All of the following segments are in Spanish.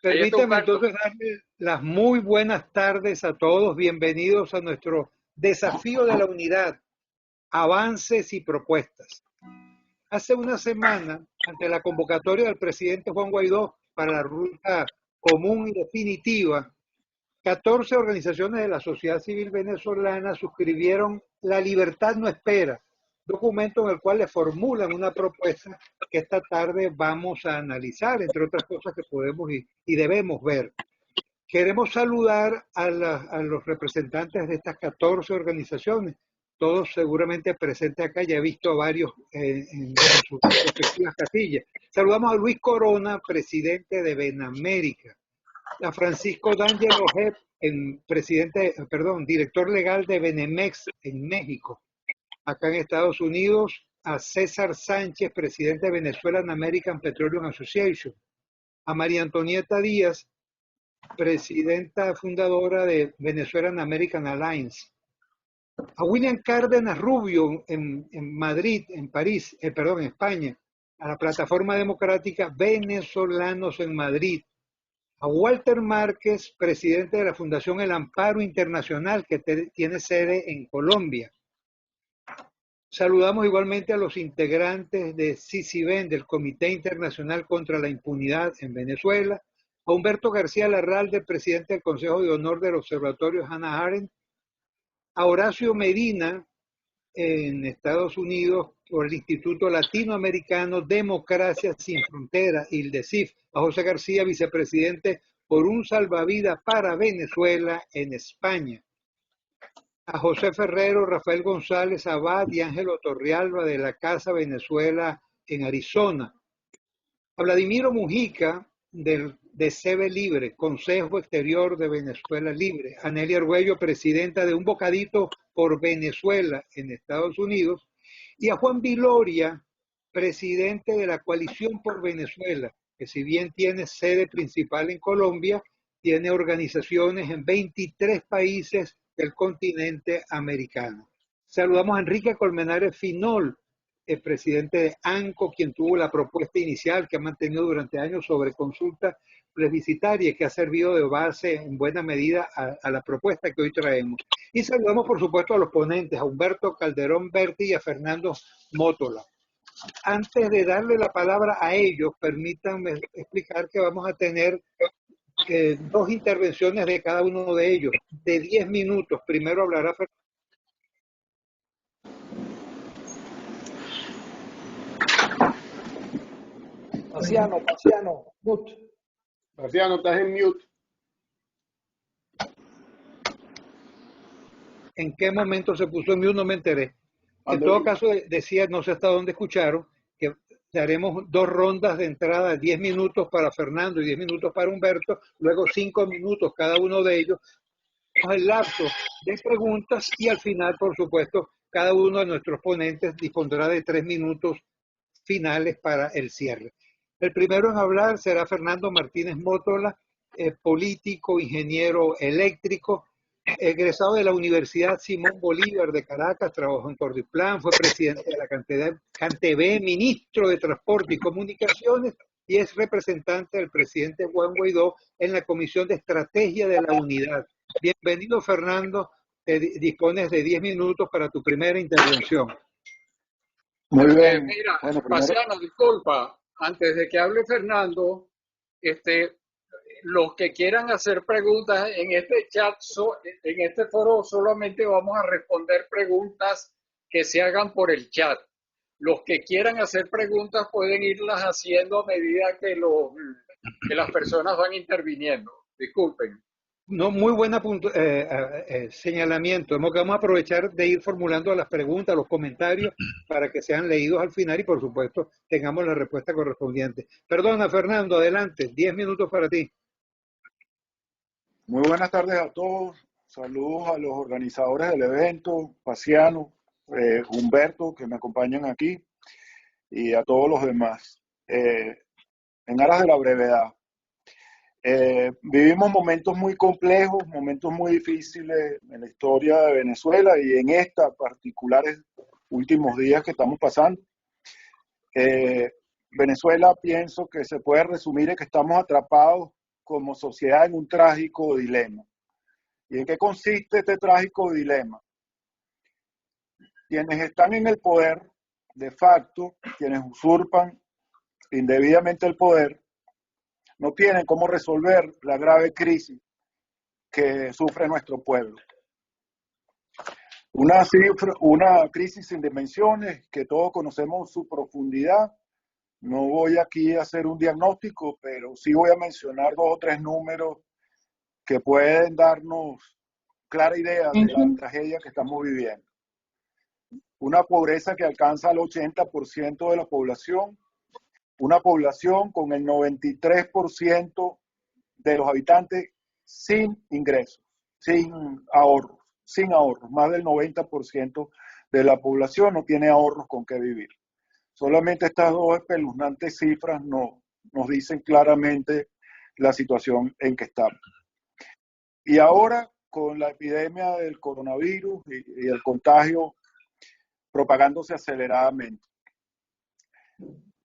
Ahí está Permítame Humberto. entonces darle las muy buenas tardes a todos. Bienvenidos a nuestro desafío de la unidad, avances y propuestas. Hace una semana, ante la convocatoria del presidente Juan Guaidó para la ruta común y definitiva, 14 organizaciones de la sociedad civil venezolana suscribieron La Libertad no espera, documento en el cual le formulan una propuesta que esta tarde vamos a analizar, entre otras cosas que podemos y debemos ver. Queremos saludar a los representantes de estas 14 organizaciones, todos seguramente presentes acá, ya he visto a varios en sus respectivas casillas. Saludamos a Luis Corona, presidente de Benamérica, a Francisco D'Angelo Jep, director legal de Benemex en México. Acá en Estados Unidos, a César Sánchez, presidente de Venezuelan American Petroleum Association, a María Antonieta Díaz, presidenta fundadora de Venezuelan American Alliance, a William Cárdenas Rubio en Madrid, en España, a la Plataforma Democrática Venezolanos en Madrid, a Walter Márquez, presidente de la Fundación El Amparo Internacional, que tiene sede en Colombia. Saludamos igualmente a los integrantes de CICIBEN, del Comité Internacional contra la Impunidad en Venezuela, a Humberto García Larralde, presidente del Consejo de Honor del Observatorio Hannah Arendt, a Horacio Medina, en Estados Unidos, por el Instituto Latinoamericano Democracia Sin Fronteras, ILDECIF, a José García, vicepresidente por un salvavidas para Venezuela en España, a José Ferrero, Rafael González Abad y Ángelo Torrealba de la Casa Venezuela en Arizona, a Vladimiro Mujica de CB Libre, Consejo Exterior de Venezuela Libre, a Nelly Argüello, presidenta de Un Bocadito por Venezuela en Estados Unidos, y a Juan Viloria, presidente de la Coalición por Venezuela, que si bien tiene sede principal en Colombia, tiene organizaciones en 23 países del continente americano. Saludamos a Enrique Colmenares Finol, el presidente de ANCO, quien tuvo la propuesta inicial que ha mantenido durante años sobre consulta plebiscitaria y que ha servido de base en buena medida a la propuesta que hoy traemos. Y saludamos, por supuesto, a los ponentes, a Humberto Calderón Berti y a Fernando Mótola. Antes de darle la palabra a ellos, permítanme explicar que vamos a tener dos intervenciones de cada uno de ellos, de 10 minutos. Primero hablará Fernando. Marciano, mute. Marciano, estás en mute. ¿En qué momento se puso en mute? No me enteré. En todo caso, decía, no sé hasta dónde escucharon, que haremos dos rondas de entrada, 10 minutos para Fernando y 10 minutos para Humberto, luego 5 minutos cada uno de ellos, el lapso de preguntas y al final, por supuesto, cada uno de nuestros ponentes dispondrá de 3 minutos finales para el cierre. El primero en hablar será Fernando Martínez Mótola, político, ingeniero eléctrico, egresado de la Universidad Simón Bolívar de Caracas, trabajó en Cordiplan, fue presidente de la CanTV, ministro de Transporte y Comunicaciones y es representante del presidente Juan Guaidó en la Comisión de Estrategia de la Unidad. Bienvenido, Fernando, dispones de 10 minutos para tu primera intervención. Muy bien. Mira, Marciano, disculpa, antes de que hable Fernando, los que quieran hacer preguntas en este chat, en este foro, solamente vamos a responder preguntas que se hagan por el chat. Los que quieran hacer preguntas pueden irlas haciendo a medida que las personas van interviniendo. Disculpen. No, muy buena señalamiento. Vamos a aprovechar de ir formulando las preguntas, los comentarios, para que sean leídos al final y, por supuesto, tengamos la respuesta correspondiente. Perdona, Fernando, adelante. 10 minutos para ti. Muy buenas tardes a todos. Saludos a los organizadores del evento, Marciano, Humberto, que me acompañan aquí, y a todos los demás. En aras de la brevedad. Vivimos momentos muy complejos, momentos muy difíciles en la historia de Venezuela y en estos particulares últimos días que estamos pasando. Venezuela, pienso que se puede resumir en que estamos atrapados como sociedad en un trágico dilema. ¿Y en qué consiste este trágico dilema? Quienes están en el poder, de facto, quienes usurpan indebidamente el poder, no tienen cómo resolver la grave crisis que sufre nuestro pueblo. Una crisis sin dimensiones, que todos conocemos su profundidad. No voy aquí a hacer un diagnóstico, pero sí voy a mencionar 2 o 3 números que pueden darnos clara idea de la tragedia que estamos viviendo. Una pobreza que alcanza al 80% de la población, una población con el 93% de los habitantes sin ingresos, sin ahorros. Más del 90% de la población no tiene ahorros con qué vivir. Solamente estas 2 espeluznantes cifras nos dicen claramente la situación en que estamos. Y ahora, con la epidemia del coronavirus y el contagio propagándose aceleradamente.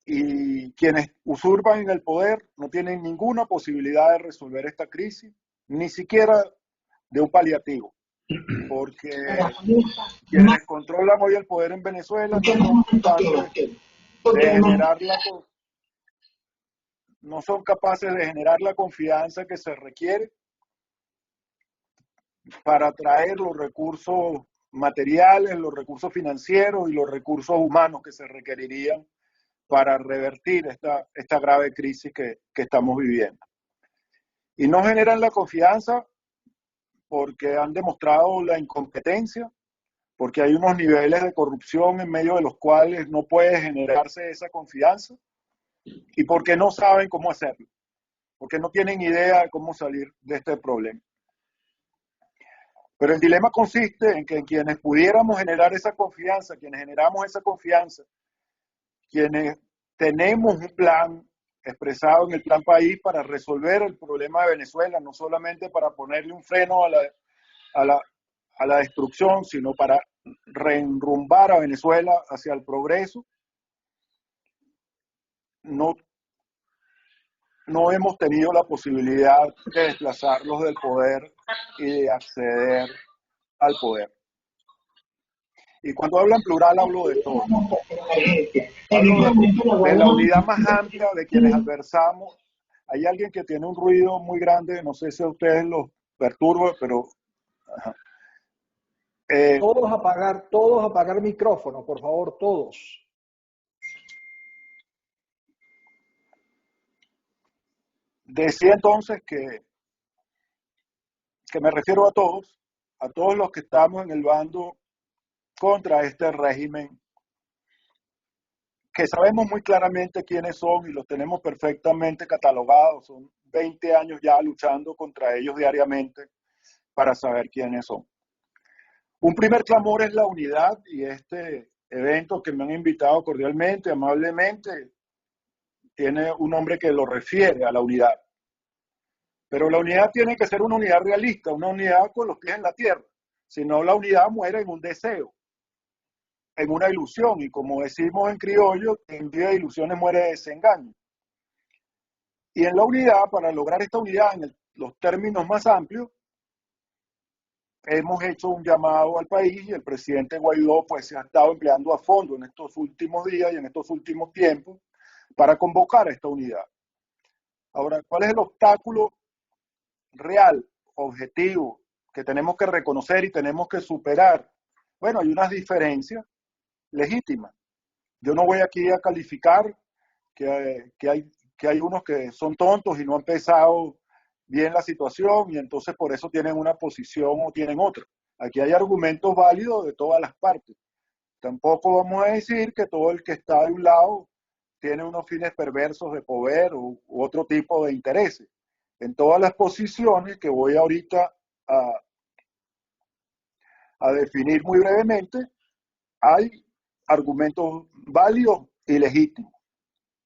Y quienes usurpan en el poder no tienen ninguna posibilidad de resolver esta crisis, ni siquiera de un paliativo, porque quienes controlan hoy el poder en Venezuela no son capaces de generar la confianza que se requiere para atraer los recursos materiales, los recursos financieros y los recursos humanos que se requerirían para revertir esta grave crisis que estamos viviendo. Y no generan la confianza porque han demostrado la incompetencia, porque hay unos niveles de corrupción en medio de los cuales no puede generarse esa confianza, y porque no saben cómo hacerlo, porque no tienen idea de cómo salir de este problema. Pero el dilema consiste en que quienes pudiéramos generar esa confianza, quienes generamos esa confianza, quienes tenemos un plan expresado en el Plan País para resolver el problema de Venezuela, no solamente para ponerle un freno a la destrucción, sino para reenrumbar a Venezuela hacia el progreso, no hemos tenido la posibilidad de desplazarlos del poder y de acceder al poder. Y cuando hablo en plural, hablo de todo. Hablo de la unidad más amplia de quienes adversamos. Hay alguien que tiene un ruido muy grande, no sé si a ustedes los perturba, pero... Todos apagar micrófono, por favor, todos. Decía entonces que me refiero a todos los que estamos en el bando contra este régimen, que sabemos muy claramente quiénes son y los tenemos perfectamente catalogados. Son 20 años ya luchando contra ellos diariamente para saber quiénes son. Un primer clamor es la unidad, y este evento que me han invitado cordialmente, amablemente, tiene un nombre que lo refiere a la unidad. Pero la unidad tiene que ser una unidad realista, una unidad con los pies en la tierra. Si no, la unidad muere en un deseo, en una ilusión, y como decimos en criollo, en día de ilusiones muere de desengaño. Y en la unidad, para lograr esta unidad en los términos más amplios, hemos hecho un llamado al país, y el presidente Guaidó pues se ha estado empleando a fondo en estos últimos días y en estos últimos tiempos para convocar a esta unidad. Ahora, ¿cuál es el obstáculo real, objetivo, que tenemos que reconocer y tenemos que superar? Bueno, hay unas diferencias legítimas. Yo no voy aquí a calificar que hay unos que son tontos y no han pensado bien la situación y entonces por eso tienen una posición o tienen otra. Aquí hay argumentos válidos de todas las partes. Tampoco vamos a decir que todo el que está de un lado tiene unos fines perversos de poder u otro tipo de intereses. En todas las posiciones que voy ahorita a definir muy brevemente, hay argumentos válidos y legítimos,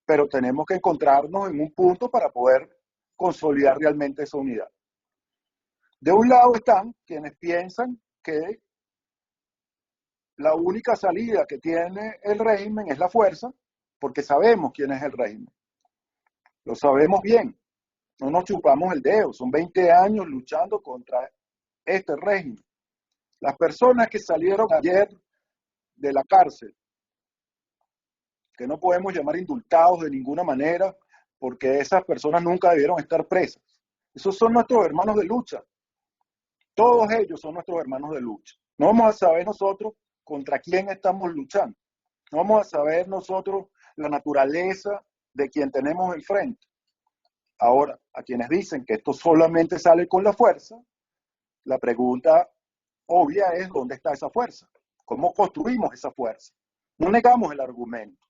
pero tenemos que encontrarnos en un punto para poder consolidar realmente esa unidad. De un lado están quienes piensan que la única salida que tiene el régimen es la fuerza, porque sabemos quién es el régimen. Lo sabemos bien. No nos chupamos el dedo, son 20 años luchando contra este régimen. Las personas que salieron ayer de la cárcel, que no podemos llamar indultados de ninguna manera, porque esas personas nunca debieron estar presas. Esos son nuestros hermanos de lucha. Todos ellos son nuestros hermanos de lucha. No vamos a saber nosotros contra quién estamos luchando. No vamos a saber nosotros la naturaleza de quien tenemos enfrente. Ahora, a quienes dicen que esto solamente sale con la fuerza, la pregunta obvia es ¿dónde está esa fuerza? ¿Cómo construimos esa fuerza? No negamos el argumento.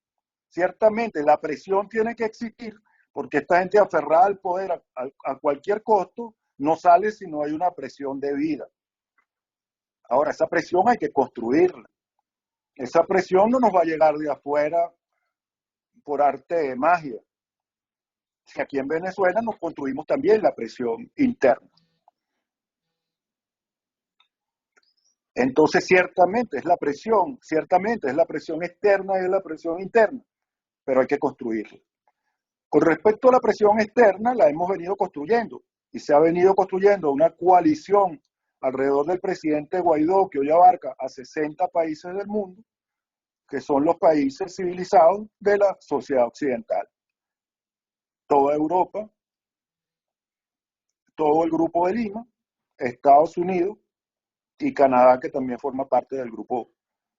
Ciertamente la presión tiene que existir porque esta gente aferrada al poder a cualquier costo no sale si no hay una presión debida. Ahora, esa presión hay que construirla. Esa presión no nos va a llegar de afuera por arte de magia. Si aquí en Venezuela nos construimos también la presión interna. Entonces, ciertamente es la presión externa y es la presión interna, pero hay que construirla. Con respecto a la presión externa, la hemos venido construyendo y se ha venido construyendo una coalición alrededor del presidente Guaidó que hoy abarca a 60 países del mundo, que son los países civilizados de la sociedad occidental. Toda Europa, todo el Grupo de Lima, Estados Unidos y Canadá, que también forma parte del Grupo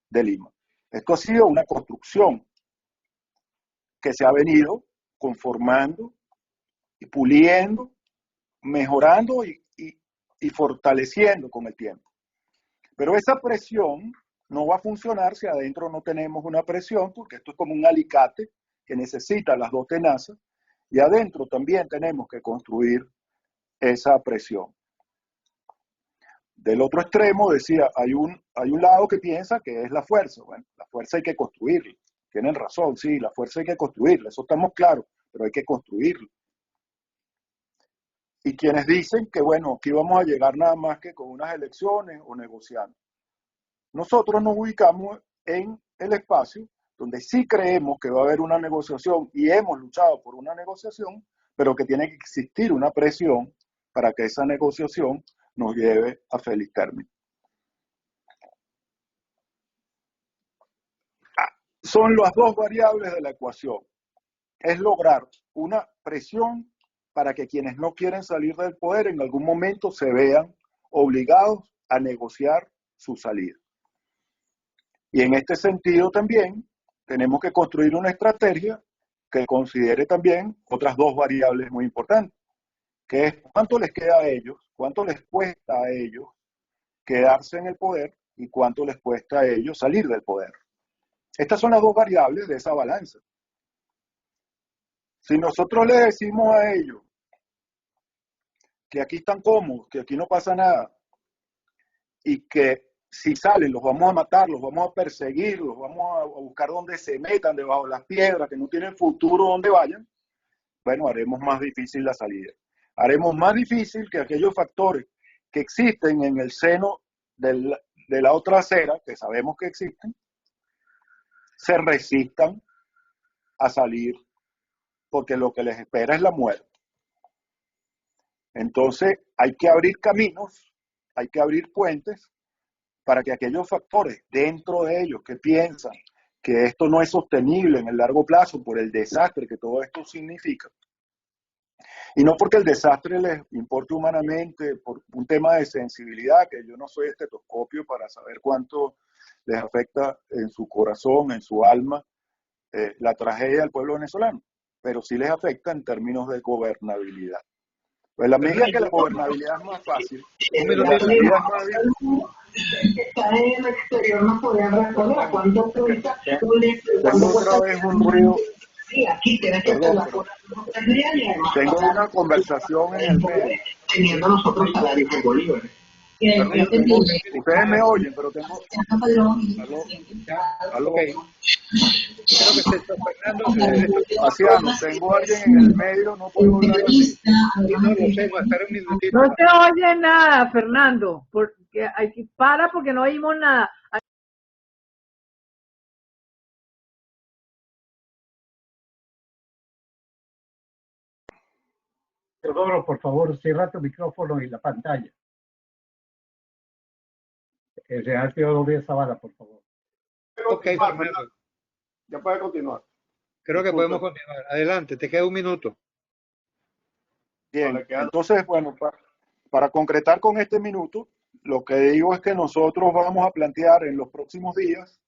de Lima. Esto ha sido una construcción que se ha venido conformando y puliendo, mejorando y fortaleciendo con el tiempo. Pero esa presión no va a funcionar si adentro no tenemos una presión, porque esto es como un alicate que necesita las dos tenazas, y adentro también tenemos que construir esa presión. Del otro extremo, decía, hay un lado que piensa que es la fuerza. Bueno, la fuerza hay que construirla. Tienen razón, sí, la fuerza hay que construirla, eso estamos claros, pero hay que construirla. Y quienes dicen que, bueno, aquí vamos a llegar nada más que con unas elecciones o negociando. Nosotros nos ubicamos en el espacio donde sí creemos que va a haber una negociación y hemos luchado por una negociación, pero que tiene que existir una presión para que esa negociación nos lleve a feliz término. Son las dos variables de la ecuación. Es lograr una presión para que quienes no quieren salir del poder en algún momento se vean obligados a negociar su salida. Y en este sentido también tenemos que construir una estrategia que considere también otras dos variables muy importantes, que es cuánto les queda a ellos, cuánto les cuesta a ellos quedarse en el poder y cuánto les cuesta a ellos salir del poder. Estas son las dos variables de esa balanza. Si nosotros le decimos a ellos que aquí están cómodos, que aquí no pasa nada, y que si salen los vamos a matar, los vamos a perseguir, los vamos a buscar donde se metan, debajo de las piedras, que no tienen futuro donde vayan, bueno, haremos más difícil la salida. Haremos más difícil que aquellos factores que existen en el seno de la otra acera, que sabemos que existen, se resistan a salir, porque lo que les espera es la muerte. Entonces hay que abrir caminos, hay que abrir puentes para que aquellos factores dentro de ellos que piensan que esto no es sostenible en el largo plazo por el desastre que todo esto significa, y no porque el desastre les importe humanamente, por un tema de sensibilidad, que yo no soy estetoscopio para saber cuánto les afecta en su corazón, en su alma, la tragedia del pueblo venezolano, pero sí les afecta en términos de gobernabilidad. Pues la medida que la gobernabilidad es más fácil, la salida es más difícil. Está en el exterior, no podían responder a cuánto cuesta Tengo otra vez un ruido. Sí, aquí tienes que hacer las cosas y además tengo una conversación en el medio. Teniendo nosotros salarios en bolívares. Ustedes me oyen, pero tengo... ¿Aló? Okay. Creo que se está Fernando. Asiano, tengo a alguien en el medio, no puedo hablar así. No lo sé, va a estar un minutito. No se oye nada, Fernando, porque para porque no oímos nada. Teodoro, por favor, cierra tu micrófono y la pantalla. El señor Teodoro Díaz Zavala, por favor. Ok, Fernando. Ya puede continuar. Creo que podemos continuar. Adelante, te queda un minuto. Bien, entonces, bueno, para concretar con este minuto, lo que digo es que nosotros vamos a plantear en los próximos días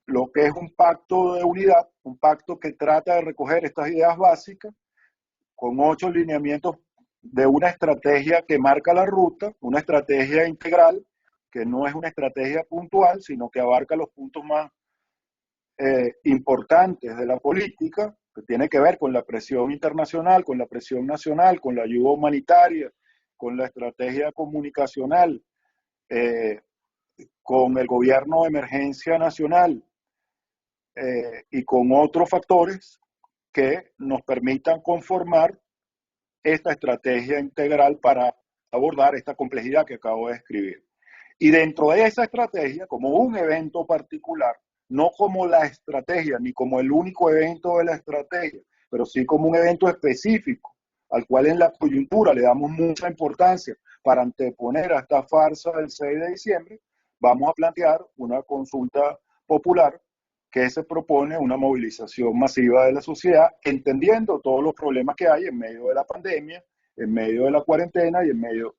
lo que es un pacto de unidad, un pacto que trata de recoger estas ideas básicas con 8 lineamientos de una estrategia que marca la ruta, una estrategia integral, que no es una estrategia puntual, sino que abarca los puntos más importantes de la política, que tiene que ver con la presión internacional, con la presión nacional, con la ayuda humanitaria, con la estrategia comunicacional, con el gobierno de emergencia nacional y con otros factores que nos permitan conformar esta estrategia integral para abordar esta complejidad que acabo de describir. Y dentro de esa estrategia, como un evento particular, no como la estrategia, ni como el único evento de la estrategia, pero sí como un evento específico, al cual en la coyuntura le damos mucha importancia para anteponer a esta farsa del 6 de diciembre, vamos a plantear una consulta popular que se propone una movilización masiva de la sociedad, entendiendo todos los problemas que hay en medio de la pandemia, en medio de la cuarentena y en medio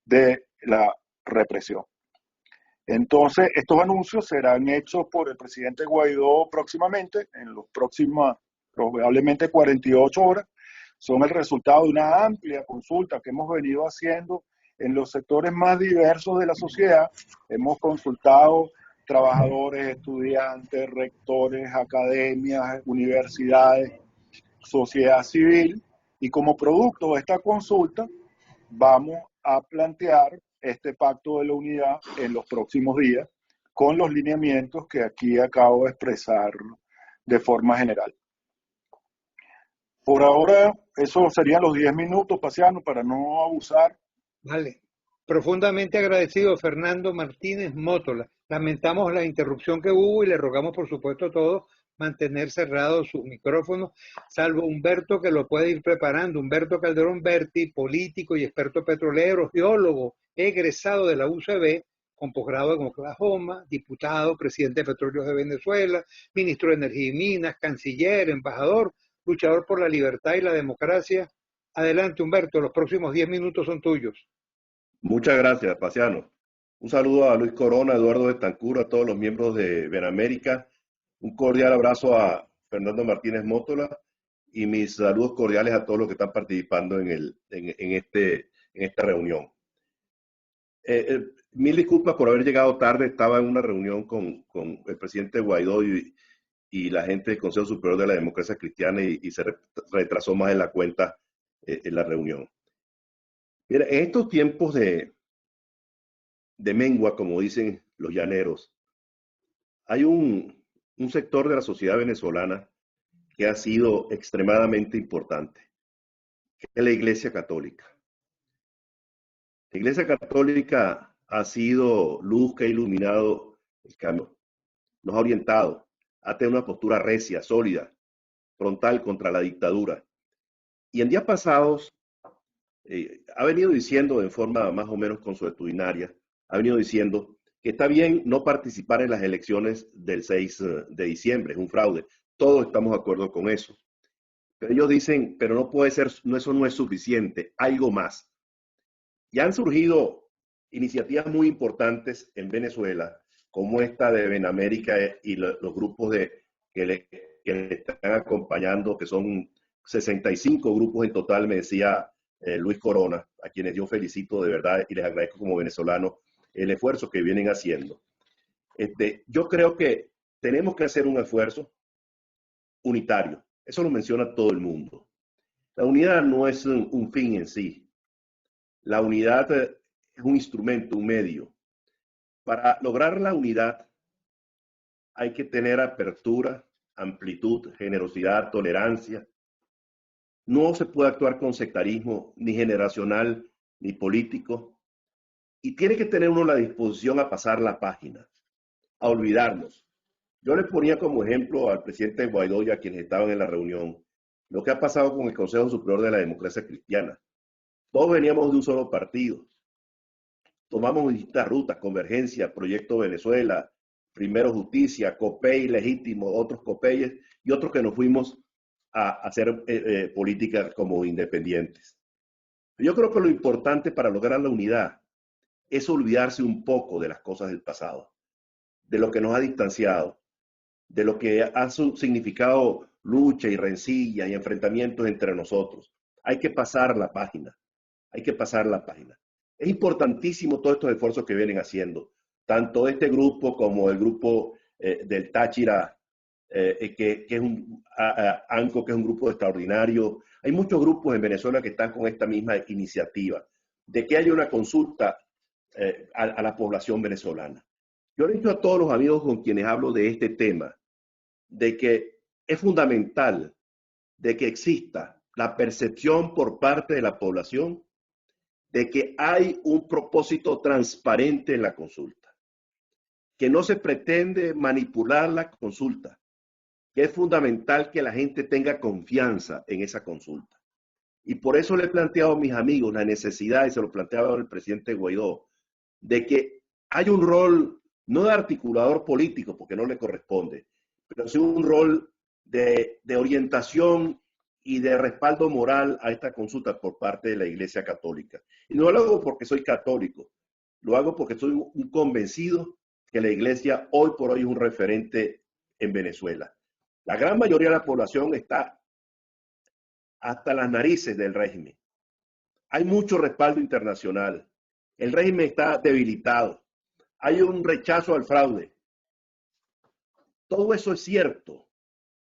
de la represión. Entonces, estos anuncios serán hechos por el presidente Guaidó próximamente, en los próximos, probablemente 48 horas. Son el resultado de una amplia consulta que hemos venido haciendo en los sectores más diversos de la sociedad. Hemos consultado trabajadores, estudiantes, rectores, academias, universidades, sociedad civil, y como producto de esta consulta vamos a plantear este pacto de la unidad en los próximos días con los lineamientos que aquí acabo de expresar de forma general. Por ahora, esos serían los 10 minutos, Paciano, para no abusar. Vale. Profundamente agradecido, Fernando Martínez Mótola. Lamentamos la interrupción que hubo y le rogamos, por supuesto, a todos mantener cerrados sus micrófonos, salvo Humberto, que lo puede ir preparando. Humberto Calderón Berti, político y experto petrolero, geólogo, egresado de la UCB, con posgrado en Oklahoma, diputado, presidente de Petróleos de Venezuela, ministro de Energía y Minas, canciller, embajador, luchador por la libertad y la democracia. Adelante, Humberto, los próximos 10 minutos son tuyos. Muchas gracias, Paciano. Un saludo a Luis Corona, Eduardo Betancur, a todos los miembros de Benamérica. Un cordial abrazo a Fernando Martínez Mótola y mis saludos cordiales a todos los que están participando en esta reunión. Mil disculpas por haber llegado tarde. Estaba en una reunión con el presidente Guaidó y la gente del Consejo Superior de la Democracia Cristiana y se retrasó más en la cuenta en la reunión. Mira, en estos tiempos de mengua, como dicen los llaneros, hay un sector de la sociedad venezolana que ha sido extremadamente importante, que es la Iglesia Católica. La Iglesia Católica ha sido luz que ha iluminado el camino, nos ha orientado, ha tenido una postura recia, sólida, frontal contra la dictadura. Y en días pasados ha venido diciendo de forma más o menos consuetudinaria, ha venido diciendo que está bien no participar en las elecciones del 6 de diciembre, es un fraude. Todos estamos de acuerdo con eso. Pero ellos dicen, pero no puede ser, eso no es suficiente, algo más. Y han surgido iniciativas muy importantes en Venezuela, como esta de Benamérica y los grupos que le están acompañando, que son 65 grupos en total, me decía Luis Corona, a quienes yo felicito de verdad y les agradezco como venezolano el esfuerzo que vienen haciendo. Yo creo que tenemos que hacer un esfuerzo unitario. Eso lo menciona todo el mundo. La unidad no es un fin en sí. La unidad es un instrumento, un medio. Para lograr la unidad hay que tener apertura, amplitud, generosidad, tolerancia. No se puede actuar con sectarismo, ni generacional, ni político. Y tiene que tener uno la disposición a pasar la página, a olvidarnos. Yo le ponía como ejemplo al presidente Guaidó y a quienes estaban en la reunión, lo que ha pasado con el Consejo Superior de la Democracia Cristiana. Todos veníamos de un solo partido. Tomamos distintas rutas, Convergencia, Proyecto Venezuela, Primero Justicia, COPEI legítimo, otros COPEIs y otros que nos fuimos a hacer política como independientes. Yo creo que lo importante para lograr la unidad es olvidarse un poco de las cosas del pasado, de lo que nos ha distanciado, de lo que ha significado lucha y rencilla y enfrentamientos entre nosotros. Hay que pasar la página, hay que pasar la página. Es importantísimo todos estos esfuerzos que vienen haciendo, tanto este grupo como el grupo del Táchira, que es un ANCO, que es un grupo extraordinario. Hay muchos grupos en Venezuela que están con esta misma iniciativa, de que haya una consulta a la población venezolana. Yo le he dicho a todos los amigos con quienes hablo de este tema, de que es fundamental de que exista la percepción por parte de la población de que hay un propósito transparente en la consulta, que no se pretende manipular la consulta, que es fundamental que la gente tenga confianza en esa consulta. Y por eso le he planteado a mis amigos la necesidad, y se lo planteaba el presidente Guaidó, de que hay un rol, no de articulador político, porque no le corresponde, pero sí un rol de orientación y de respaldo moral a esta consulta por parte de la Iglesia Católica. Y no lo hago porque soy católico, lo hago porque soy un convencido que la Iglesia hoy por hoy es un referente en Venezuela. La gran mayoría de la población está hasta las narices del régimen. Hay mucho respaldo internacional. El régimen está debilitado. Hay un rechazo al fraude. Todo eso es cierto,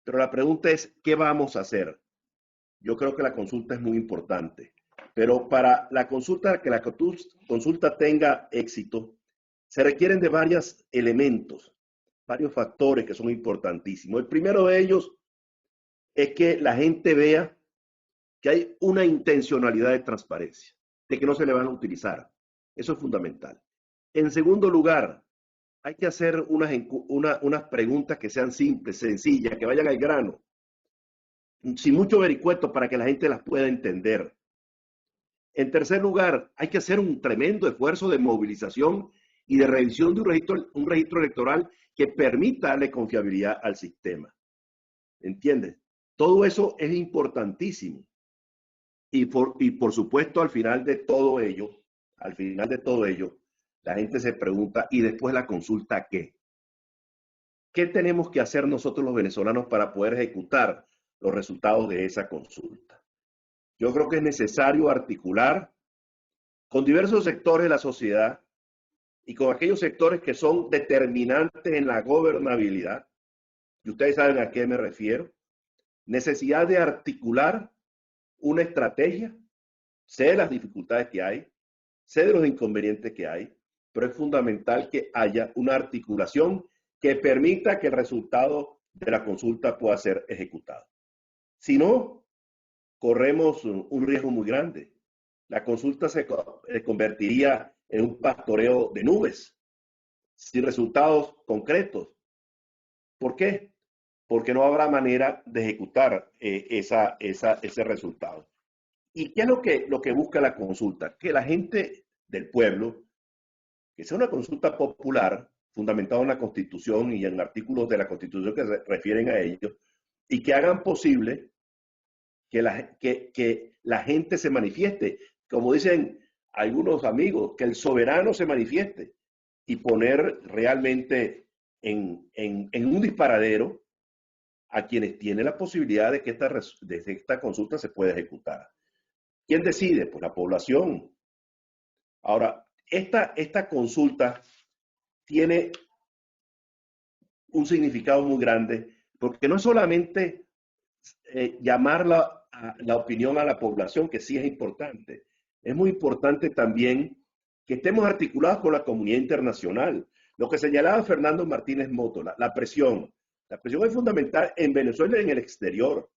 pero la pregunta es, ¿qué vamos a hacer? Yo creo que la consulta es muy importante, pero para la consulta, que la consulta tenga éxito, se requieren de varios elementos, varios factores que son importantísimos. El primero de ellos es que la gente vea que hay una intencionalidad de transparencia, de que no se le van a utilizar. Eso es fundamental. En segundo lugar, hay que hacer unas preguntas que sean simples, sencillas, que vayan al grano, sin mucho vericueto para que la gente las pueda entender. En tercer lugar, hay que hacer un tremendo esfuerzo de movilización y de revisión de un registro electoral que permita darle confiabilidad al sistema. ¿Entiendes? Todo eso es importantísimo. Y por supuesto, al final de todo ello, la gente se pregunta, ¿y después la consulta qué? ¿Qué tenemos que hacer nosotros los venezolanos para poder ejecutar los resultados de esa consulta? Yo creo que es necesario articular con diversos sectores de la sociedad y con aquellos sectores que son determinantes en la gobernabilidad. Y ustedes saben a qué me refiero. Necesidad de articular una estrategia. Sé de las dificultades que hay, sé de los inconvenientes que hay, pero es fundamental que haya una articulación que permita que el resultado de la consulta pueda ser ejecutado. Si no, corremos un riesgo muy grande. La consulta se convertiría en un pastoreo de nubes, sin resultados concretos. ¿Por qué? Porque no habrá manera de ejecutar ese resultado. ¿Y qué es lo que busca la consulta? Que la gente del pueblo, que sea una consulta popular, fundamentada en la Constitución y en artículos de la Constitución que se refieren a ello, y que hagan posible que la gente se manifieste. Como dicen algunos amigos, que el soberano se manifieste y poner realmente en un disparadero a quienes tienen la posibilidad de que esta consulta se pueda ejecutar. ¿Quién decide? Pues la población. Ahora, esta consulta tiene un significado muy grande, porque no es solamente llamar la opinión a la población, que sí es importante. Es muy importante también que estemos articulados con la comunidad internacional. Lo que señalaba Fernando Martínez Moto, la presión. La presión es fundamental en Venezuela y en el exterior,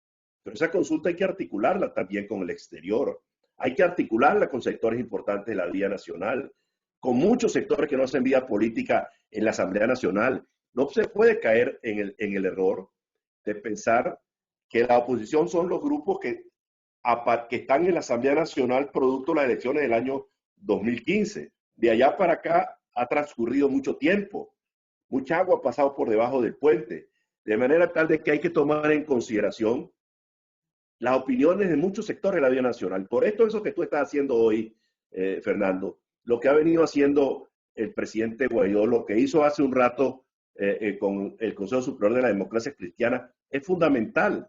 pero esa consulta hay que articularla también con el exterior. Hay que articularla con sectores importantes de la vida nacional, con muchos sectores que no hacen vida política en la Asamblea Nacional. No se puede caer en el error de pensar que la oposición son los grupos que están en la Asamblea Nacional producto de las elecciones del año 2015. De allá para acá ha transcurrido mucho tiempo, mucha agua ha pasado por debajo del puente, de manera tal de que hay que tomar en consideración las opiniones de muchos sectores de la vida nacional. Por esto, eso que tú estás haciendo hoy, Fernando, lo que ha venido haciendo el presidente Guaidó, lo que hizo hace un rato con el Consejo Superior de la Democracia Cristiana, es fundamental.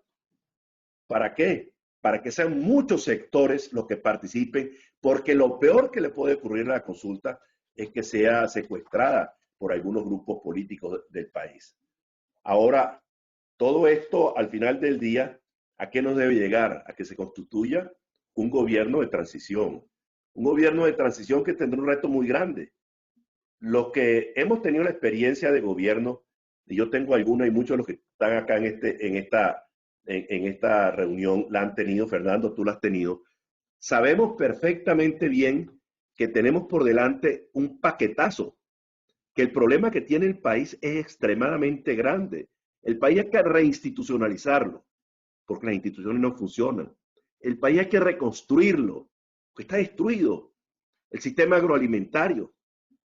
¿Para qué? Para que sean muchos sectores los que participen, porque lo peor que le puede ocurrir a la consulta es que sea secuestrada por algunos grupos políticos del país. Ahora, todo esto al final del día, ¿a qué nos debe llegar? A que se constituya un gobierno de transición. Un gobierno de transición que tendrá un reto muy grande. Los que hemos tenido la experiencia de gobierno, y yo tengo algunos y muchos de los que están acá en esta reunión la han tenido, Fernando, tú la has tenido, sabemos perfectamente bien que tenemos por delante un paquetazo, que el problema que tiene el país es extremadamente grande. El país hay que reinstitucionalizarlo, porque las instituciones no funcionan. El país hay que reconstruirlo, porque está destruido. El sistema agroalimentario,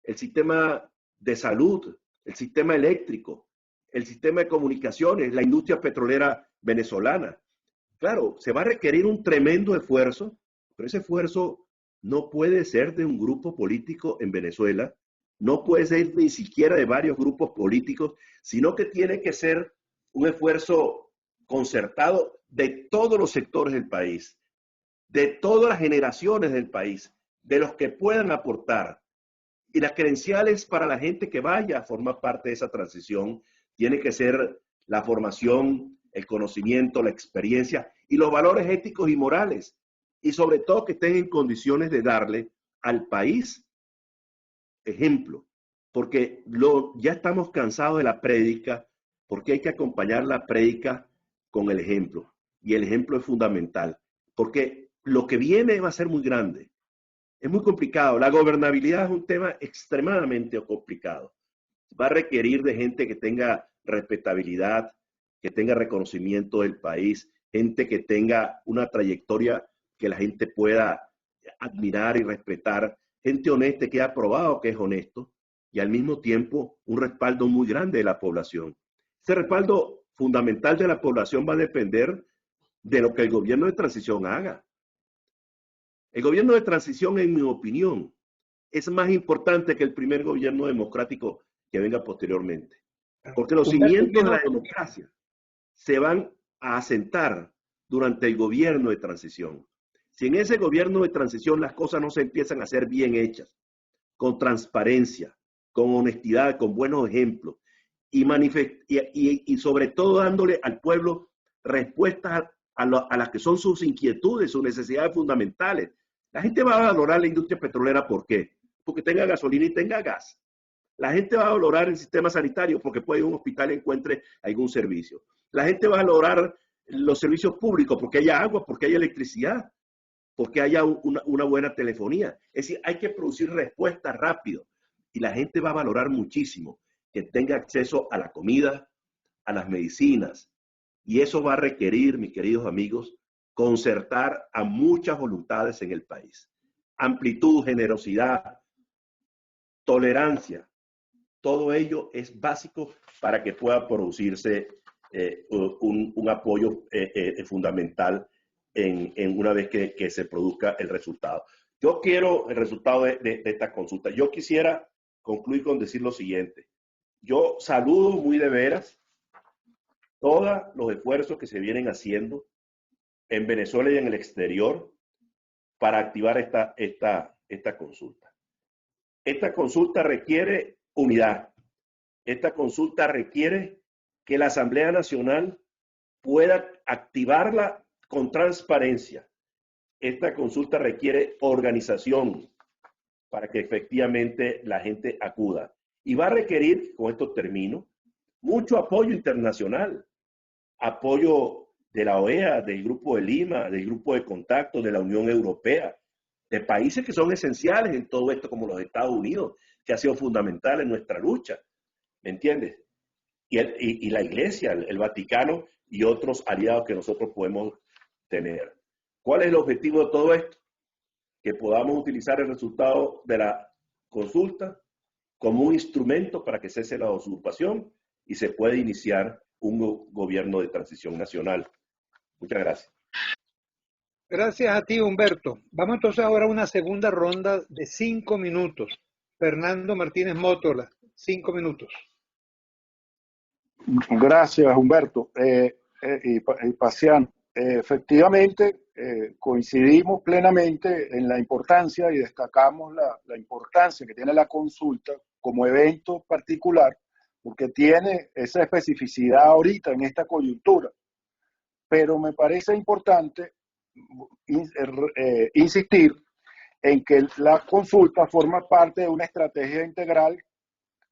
el sistema de salud, el sistema eléctrico, el sistema de comunicaciones, la industria petrolera venezolana. Claro, se va a requerir un tremendo esfuerzo, pero ese esfuerzo no puede ser de un grupo político en Venezuela, no puede ser ni siquiera de varios grupos políticos, sino que tiene que ser un esfuerzo concertado de todos los sectores del país, de todas las generaciones del país, de los que puedan aportar. Y las credenciales para la gente que vaya a formar parte de esa transición tiene que ser la formación, el conocimiento, la experiencia y los valores éticos y morales. Y sobre todo que estén en condiciones de darle al país ejemplo. Porque ya estamos cansados de la prédica, porque hay que acompañar la prédica con el ejemplo. Y el ejemplo es fundamental. Porque lo que viene va a ser muy grande. Es muy complicado. La gobernabilidad es un tema extremadamente complicado. Va a requerir de gente que tenga respetabilidad, que tenga reconocimiento del país, gente que tenga una trayectoria que la gente pueda admirar y respetar, gente honesta que ha probado que es honesto y al mismo tiempo un respaldo muy grande de la población. Ese respaldo fundamental de la población va a depender de lo que el gobierno de transición haga. El gobierno de transición, en mi opinión, es más importante que el primer gobierno democrático que venga posteriormente. Porque los cimientos de la democracia se van a asentar durante el gobierno de transición. Si en ese gobierno de transición las cosas no se empiezan a hacer bien hechas, con transparencia, con honestidad, con buenos ejemplos, y sobre todo dándole al pueblo respuestas a las que son sus inquietudes, sus necesidades fundamentales. La gente va a valorar la industria petrolera, ¿por qué? Porque tenga gasolina y tenga gas. La gente va a valorar el sistema sanitario porque puede ir a un hospital y encuentre algún servicio. La gente va a valorar los servicios públicos porque haya agua, porque haya electricidad, porque haya una buena telefonía. Es decir, hay que producir respuestas rápido y la gente va a valorar muchísimo que tenga acceso a la comida, a las medicinas. Y eso va a requerir, mis queridos amigos, concertar a muchas voluntades en el país. Amplitud, generosidad, tolerancia. Todo ello es básico para que pueda producirse un apoyo fundamental en una vez que se produzca el resultado. Yo quiero el resultado de esta consulta. Yo quisiera concluir con decir lo siguiente. Yo saludo muy de veras todos los esfuerzos que se vienen haciendo en Venezuela y en el exterior para activar esta consulta. Esta consulta requiere unidad. Esta consulta requiere que la Asamblea Nacional pueda activarla con transparencia. Esta consulta requiere organización para que efectivamente la gente acuda. Y va a requerir, con esto termino, mucho apoyo internacional. Apoyo de la OEA, del Grupo de Lima, del Grupo de Contacto, de la Unión Europea, de países que son esenciales en todo esto, como los Estados Unidos, que ha sido fundamental en nuestra lucha. ¿Me entiendes? y la Iglesia, el Vaticano y otros aliados que nosotros podemos tener. ¿Cuál es el objetivo de todo esto? Que podamos utilizar el resultado de la consulta como un instrumento para que cese la usurpación y se pueda iniciar un gobierno de transición nacional. Muchas gracias. Gracias a ti, Humberto. Vamos entonces ahora a una segunda ronda de 5 minutos. Fernando Martínez Mótola, 5 minutos. Gracias, Humberto y Paciano. Efectivamente, coincidimos plenamente en la importancia y destacamos la importancia que tiene la consulta como evento particular, porque tiene esa especificidad ahorita en esta coyuntura. Pero me parece importante insistir en que la consulta forma parte de una estrategia integral,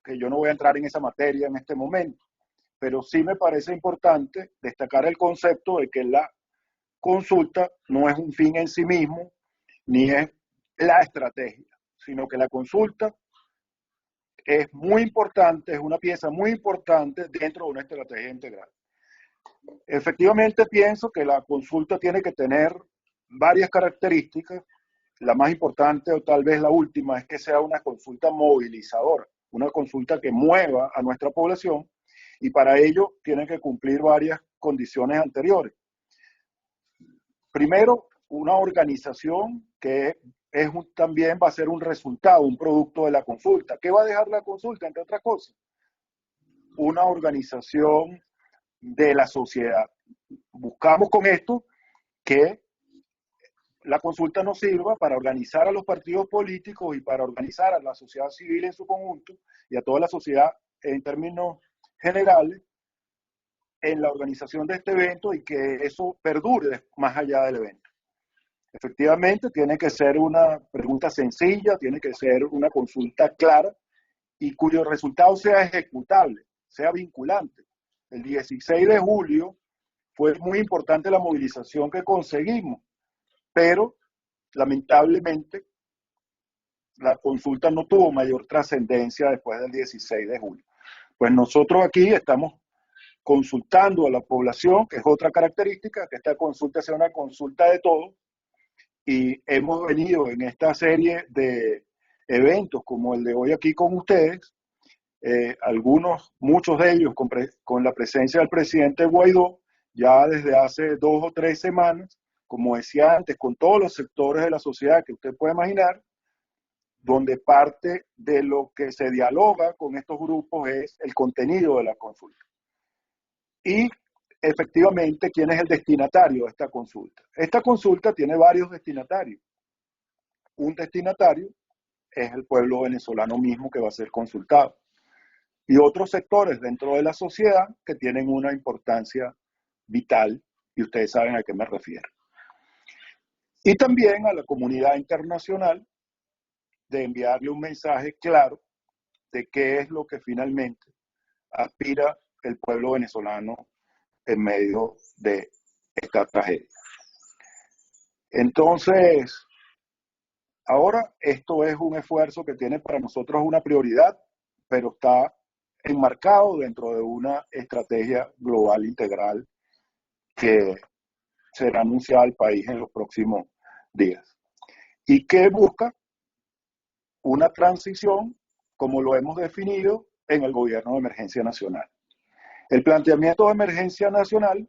que yo no voy a entrar en esa materia en este momento, pero sí me parece importante destacar el concepto de que la consulta no es un fin en sí mismo, ni es la estrategia, sino que la consulta es muy importante, es una pieza muy importante dentro de una estrategia integral. Efectivamente pienso que la consulta tiene que tener varias características. La más importante, o tal vez la última, es que sea una consulta movilizadora, una consulta que mueva a nuestra población, y para ello tiene que cumplir varias condiciones anteriores. Primero, una organización que también va a ser un resultado, un producto de la consulta. ¿Qué va a dejar la consulta, entre otras cosas? Una organización de la sociedad. Buscamos con esto que la consulta nos sirva para organizar a los partidos políticos y para organizar a la sociedad civil en su conjunto y a toda la sociedad en términos generales en la organización de este evento, y que eso perdure más allá del evento. Efectivamente, tiene que ser una pregunta sencilla, tiene que ser una consulta clara y cuyo resultado sea ejecutable, sea vinculante. El 16 de julio fue muy importante la movilización que conseguimos, pero lamentablemente la consulta no tuvo mayor trascendencia después del 16 de julio. Pues nosotros aquí estamos consultando a la población, que es otra característica, que esta consulta sea una consulta de todos, y hemos venido en esta serie de eventos como el de hoy aquí con ustedes, muchos de ellos con la presencia del presidente Guaidó, ya desde hace 2 o 3 semanas, como decía antes, con todos los sectores de la sociedad que usted puede imaginar, donde parte de lo que se dialoga con estos grupos es el contenido de la consulta. Y efectivamente, ¿quién es el destinatario de esta consulta? Esta consulta tiene varios destinatarios. Un destinatario es el pueblo venezolano mismo que va a ser consultado, y otros sectores dentro de la sociedad que tienen una importancia vital, y ustedes saben a qué me refiero. Y también a la comunidad internacional, de enviarle un mensaje claro de qué es lo que finalmente aspira el pueblo venezolano en medio de esta tragedia. Entonces, ahora esto es un esfuerzo que tiene para nosotros una prioridad, pero está enmarcado dentro de una estrategia global integral que será anunciada al país en los próximos días. Y que busca una transición, como lo hemos definido en el gobierno de emergencia nacional. El planteamiento de emergencia nacional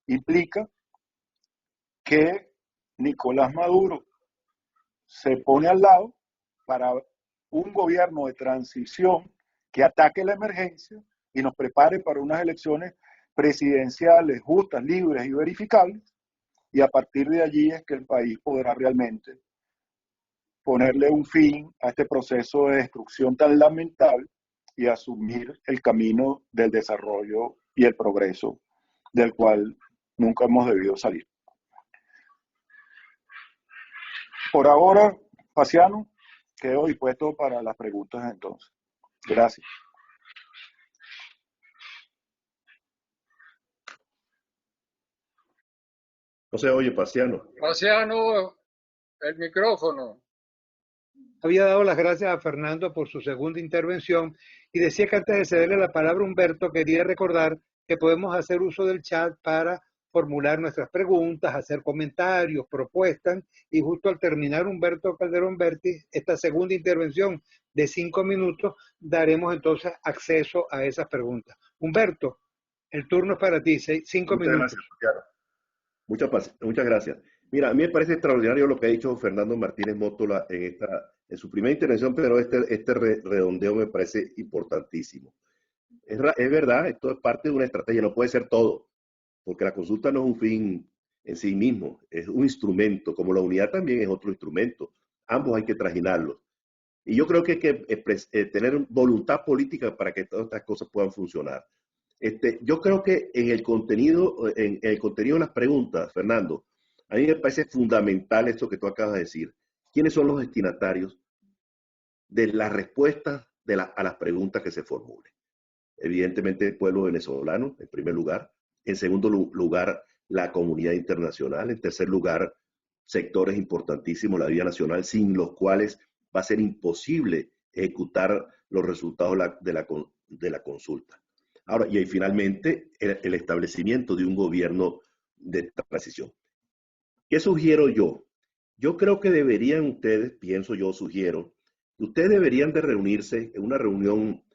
implica que Nicolás Maduro se pone al lado para un gobierno de transición que ataque la emergencia y nos prepare para unas elecciones presidenciales justas, libres y verificables, y a partir de allí es que el país podrá realmente ponerle un fin a este proceso de destrucción tan lamentable y asumir el camino del desarrollo y el progreso del cual nunca hemos debido salir. Por ahora, Paciano, quedo dispuesto para las preguntas entonces. Gracias. No se oye, Paciano. Paciano, el micrófono. había dado las gracias a Fernando por su segunda intervención y decía que antes de cederle la palabra a Humberto quería recordar que podemos hacer uso del chat para formular nuestras preguntas, hacer comentarios, propuestas, y justo al terminar Humberto Calderón Bertis, esta segunda intervención de 5 minutos, daremos entonces acceso a esas preguntas. Humberto, el turno es para ti, 5 Muchas minutos. gracias, Luciano. Muchas gracias. Mira, a mí me parece extraordinario lo que ha dicho Fernando Martínez Mótola en su primera intervención, pero este redondeo me parece importantísimo. Es verdad, esto es parte de una estrategia, no puede ser todo, porque la consulta no es un fin en sí mismo, es un instrumento, como la unidad también es otro instrumento. Ambos hay que trajinarlos. Y yo creo que hay que tener voluntad política para que todas estas cosas puedan funcionar. Yo creo que en el contenido de las preguntas, Fernando, a mí me parece fundamental esto que tú acabas de decir. ¿Quiénes son los destinatarios de las respuestas a las preguntas que se formulen? Evidentemente el pueblo venezolano, en primer lugar. En segundo lugar, la comunidad internacional. En tercer lugar, sectores importantísimos, la vida nacional, sin los cuales va a ser imposible ejecutar los resultados de la consulta. Ahora, y ahí finalmente, el establecimiento de un gobierno de transición. ¿Qué sugiero yo? Yo creo que deberían ustedes, sugiero, que ustedes deberían de reunirse en una reunión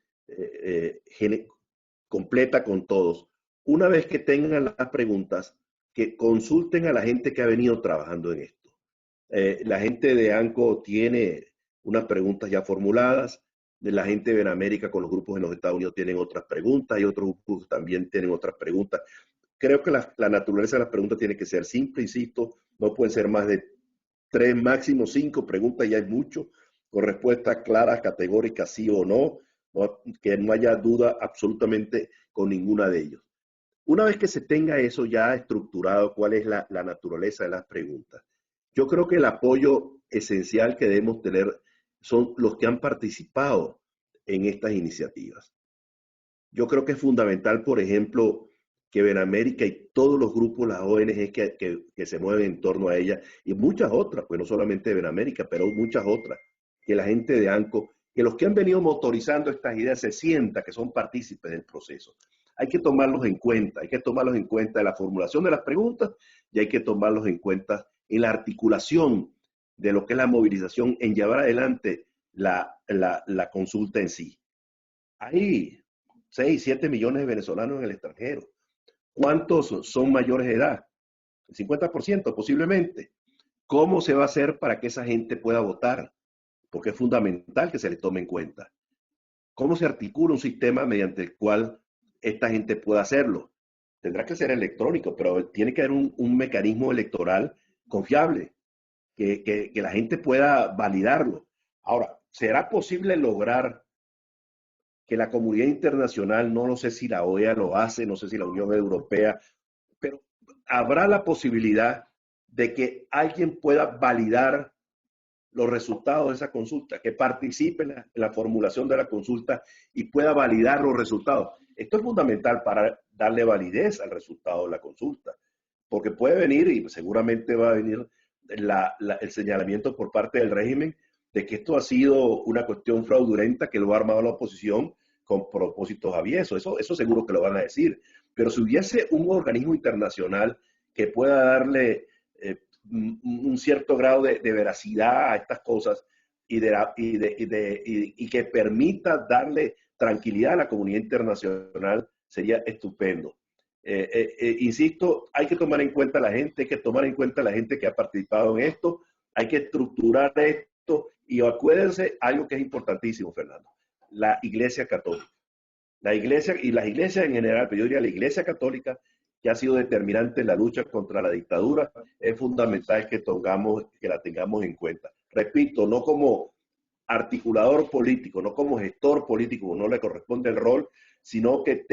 completa con todos. Una vez que tengan las preguntas, que consulten a la gente que ha venido trabajando en esto. La gente de ANCO tiene unas preguntas ya formuladas, la gente de Benamérica con los grupos en los Estados Unidos tienen otras preguntas y otros grupos también tienen otras preguntas. Creo que la naturaleza de las preguntas tiene que ser simple, insisto, no pueden ser más de 3, máximo 5 preguntas, ya es mucho, con respuestas claras, categóricas, sí o no, que no haya duda absolutamente con ninguna de ellos. Una vez que se tenga eso ya estructurado, cuál es la naturaleza de las preguntas, yo creo que el apoyo esencial que debemos tener son los que han participado en estas iniciativas. Yo creo que es fundamental, por ejemplo, que Benamérica y todos los grupos, las ONG que se mueven en torno a ella, y muchas otras, pues no solamente Benamérica, pero muchas otras, que la gente de ANCO, que los que han venido motorizando estas ideas se sienta que son partícipes del proceso. Hay que tomarlos en cuenta en la formulación de las preguntas y hay que tomarlos en cuenta en la articulación de lo que es la movilización, en llevar adelante la consulta en sí. Hay 6, 7 millones de venezolanos en el extranjero. ¿Cuántos son mayores de edad? El 50% posiblemente. ¿Cómo se va a hacer para que esa gente pueda votar? Porque es fundamental que se les tome en cuenta. ¿Cómo se articula un sistema mediante el cual esta gente pueda hacerlo? Tendrá que ser electrónico, pero tiene que haber un mecanismo electoral confiable, que la gente pueda validarlo. Ahora, ¿será posible lograr que la comunidad internacional, no sé si la OEA lo hace, no sé si la Unión Europea, pero habrá la posibilidad de que alguien pueda validar los resultados de esa consulta, que participe en la formulación de la consulta y pueda validar los resultados? Esto es fundamental para darle validez al resultado de la consulta, porque puede venir, y seguramente va a venir, el señalamiento por parte del régimen de que esto ha sido una cuestión fraudulenta que lo ha armado la oposición con propósitos aviesos. Eso seguro que lo van a decir. Pero si hubiese un organismo internacional que pueda darle un cierto grado de veracidad a estas cosas y que permita darle tranquilidad a la comunidad internacional, sería estupendo. Insisto, hay que tomar en cuenta a la gente, que ha participado en esto, hay que estructurar esto y acuérdense algo que es importantísimo, Fernando, la Iglesia Católica. La Iglesia y las iglesias en general, pero yo diría la Iglesia Católica, que ha sido determinante en la lucha contra la dictadura, es fundamental que la tengamos en cuenta. Repito, no como articulador político, no como gestor político, no le corresponde el rol, sino que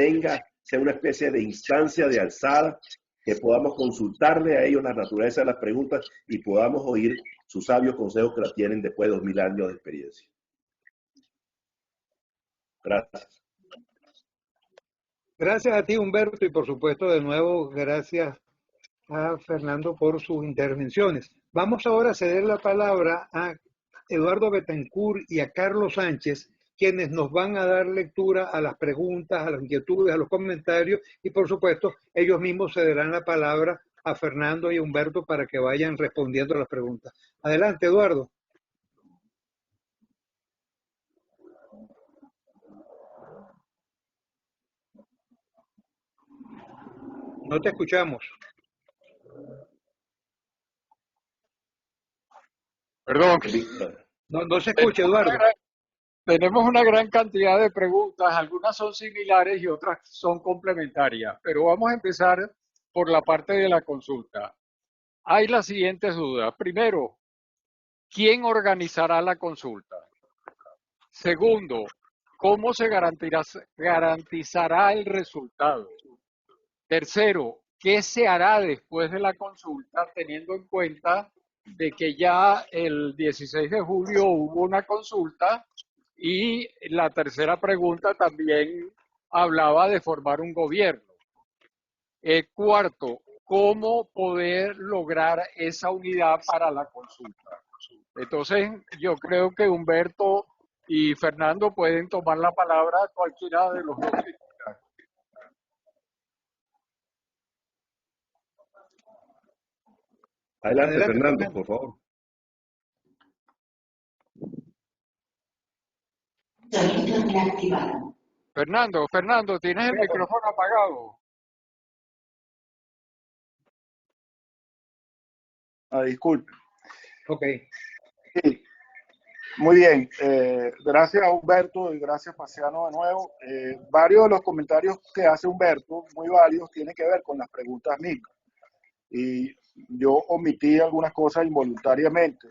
sea una especie de instancia de alzada, que podamos consultarle a ellos la naturaleza de las preguntas y podamos oír sus sabios consejos que la tienen después de 2000 años de experiencia. Gracias. Gracias a ti, Humberto, y por supuesto, de nuevo, gracias a Fernando por sus intervenciones. Vamos ahora a ceder la palabra a Eduardo Betancourt y a Carlos Sánchez, quienes nos van a dar lectura a las preguntas, a las inquietudes, a los comentarios y por supuesto ellos mismos cederán la palabra a Fernando y a Humberto para que vayan respondiendo a las preguntas. Adelante, Eduardo. No te escuchamos. Perdón. No se escucha, Eduardo. Tenemos una gran cantidad de preguntas, algunas son similares y otras son complementarias, pero vamos a empezar por la parte de la consulta. Hay las siguientes dudas. Primero, ¿quién organizará la consulta? Segundo, ¿cómo se garantizará el resultado? Tercero, ¿qué se hará después de la consulta teniendo en cuenta de que ya el 16 de julio hubo una consulta y la tercera pregunta también hablaba de formar un gobierno? Cuarto, ¿cómo poder lograr esa unidad para la consulta? Entonces, yo creo que Humberto y Fernando pueden tomar la palabra, cualquiera de los dos. Adelante, Fernando, por favor. Fernando, tienes el micrófono apagado. Disculpe. Ok. Sí. Muy bien. Gracias a Humberto y gracias Paciano de nuevo. Varios de los comentarios que hace Humberto, muy válidos, tienen que ver con las preguntas mismas. Y yo omití algunas cosas involuntariamente.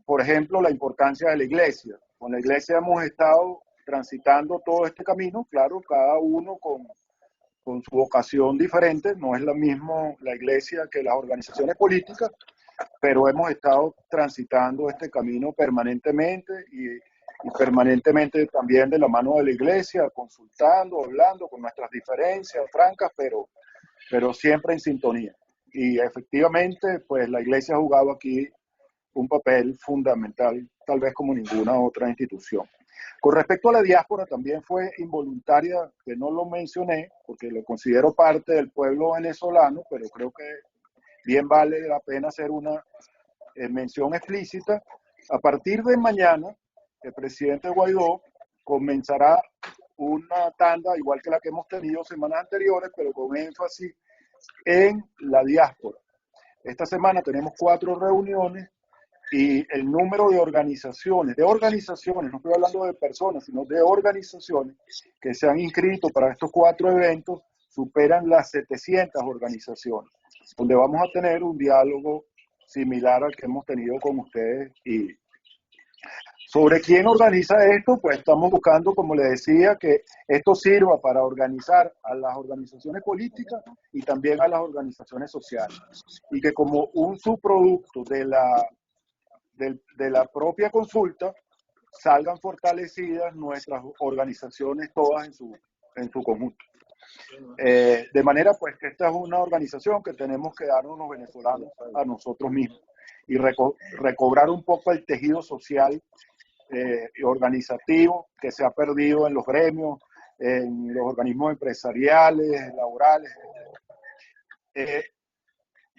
Por ejemplo, la importancia de la iglesia. Con la iglesia hemos estado transitando todo este camino, claro, cada uno con su vocación diferente, no es lo mismo la iglesia que las organizaciones políticas, pero hemos estado transitando este camino permanentemente y permanentemente también de la mano de la iglesia, consultando, hablando con nuestras diferencias francas, pero siempre en sintonía. Y efectivamente, pues la iglesia ha jugado aquí un papel fundamental, tal vez como ninguna otra institución. Con respecto a la diáspora, también fue involuntaria, que no lo mencioné, porque lo considero parte del pueblo venezolano, pero creo que bien vale la pena hacer una mención explícita. A partir de mañana, el presidente Guaidó comenzará una tanda, igual que la que hemos tenido semanas anteriores, pero con énfasis en la diáspora. Esta semana tenemos 4 reuniones y el número de organizaciones, no estoy hablando de personas, sino de organizaciones que se han inscrito para estos 4 eventos, superan las 700 organizaciones, donde vamos a tener un diálogo similar al que hemos tenido con ustedes. Y sobre quién organiza esto, pues estamos buscando, como les decía, que esto sirva para organizar a las organizaciones políticas y también a las organizaciones sociales, y que como un subproducto de la propia consulta salgan fortalecidas nuestras organizaciones todas en su conjunto. De manera pues que esta es una organización que tenemos que darnos los venezolanos a nosotros mismos y recobrar un poco el tejido social y organizativo que se ha perdido en los gremios, en los organismos empresariales, laborales.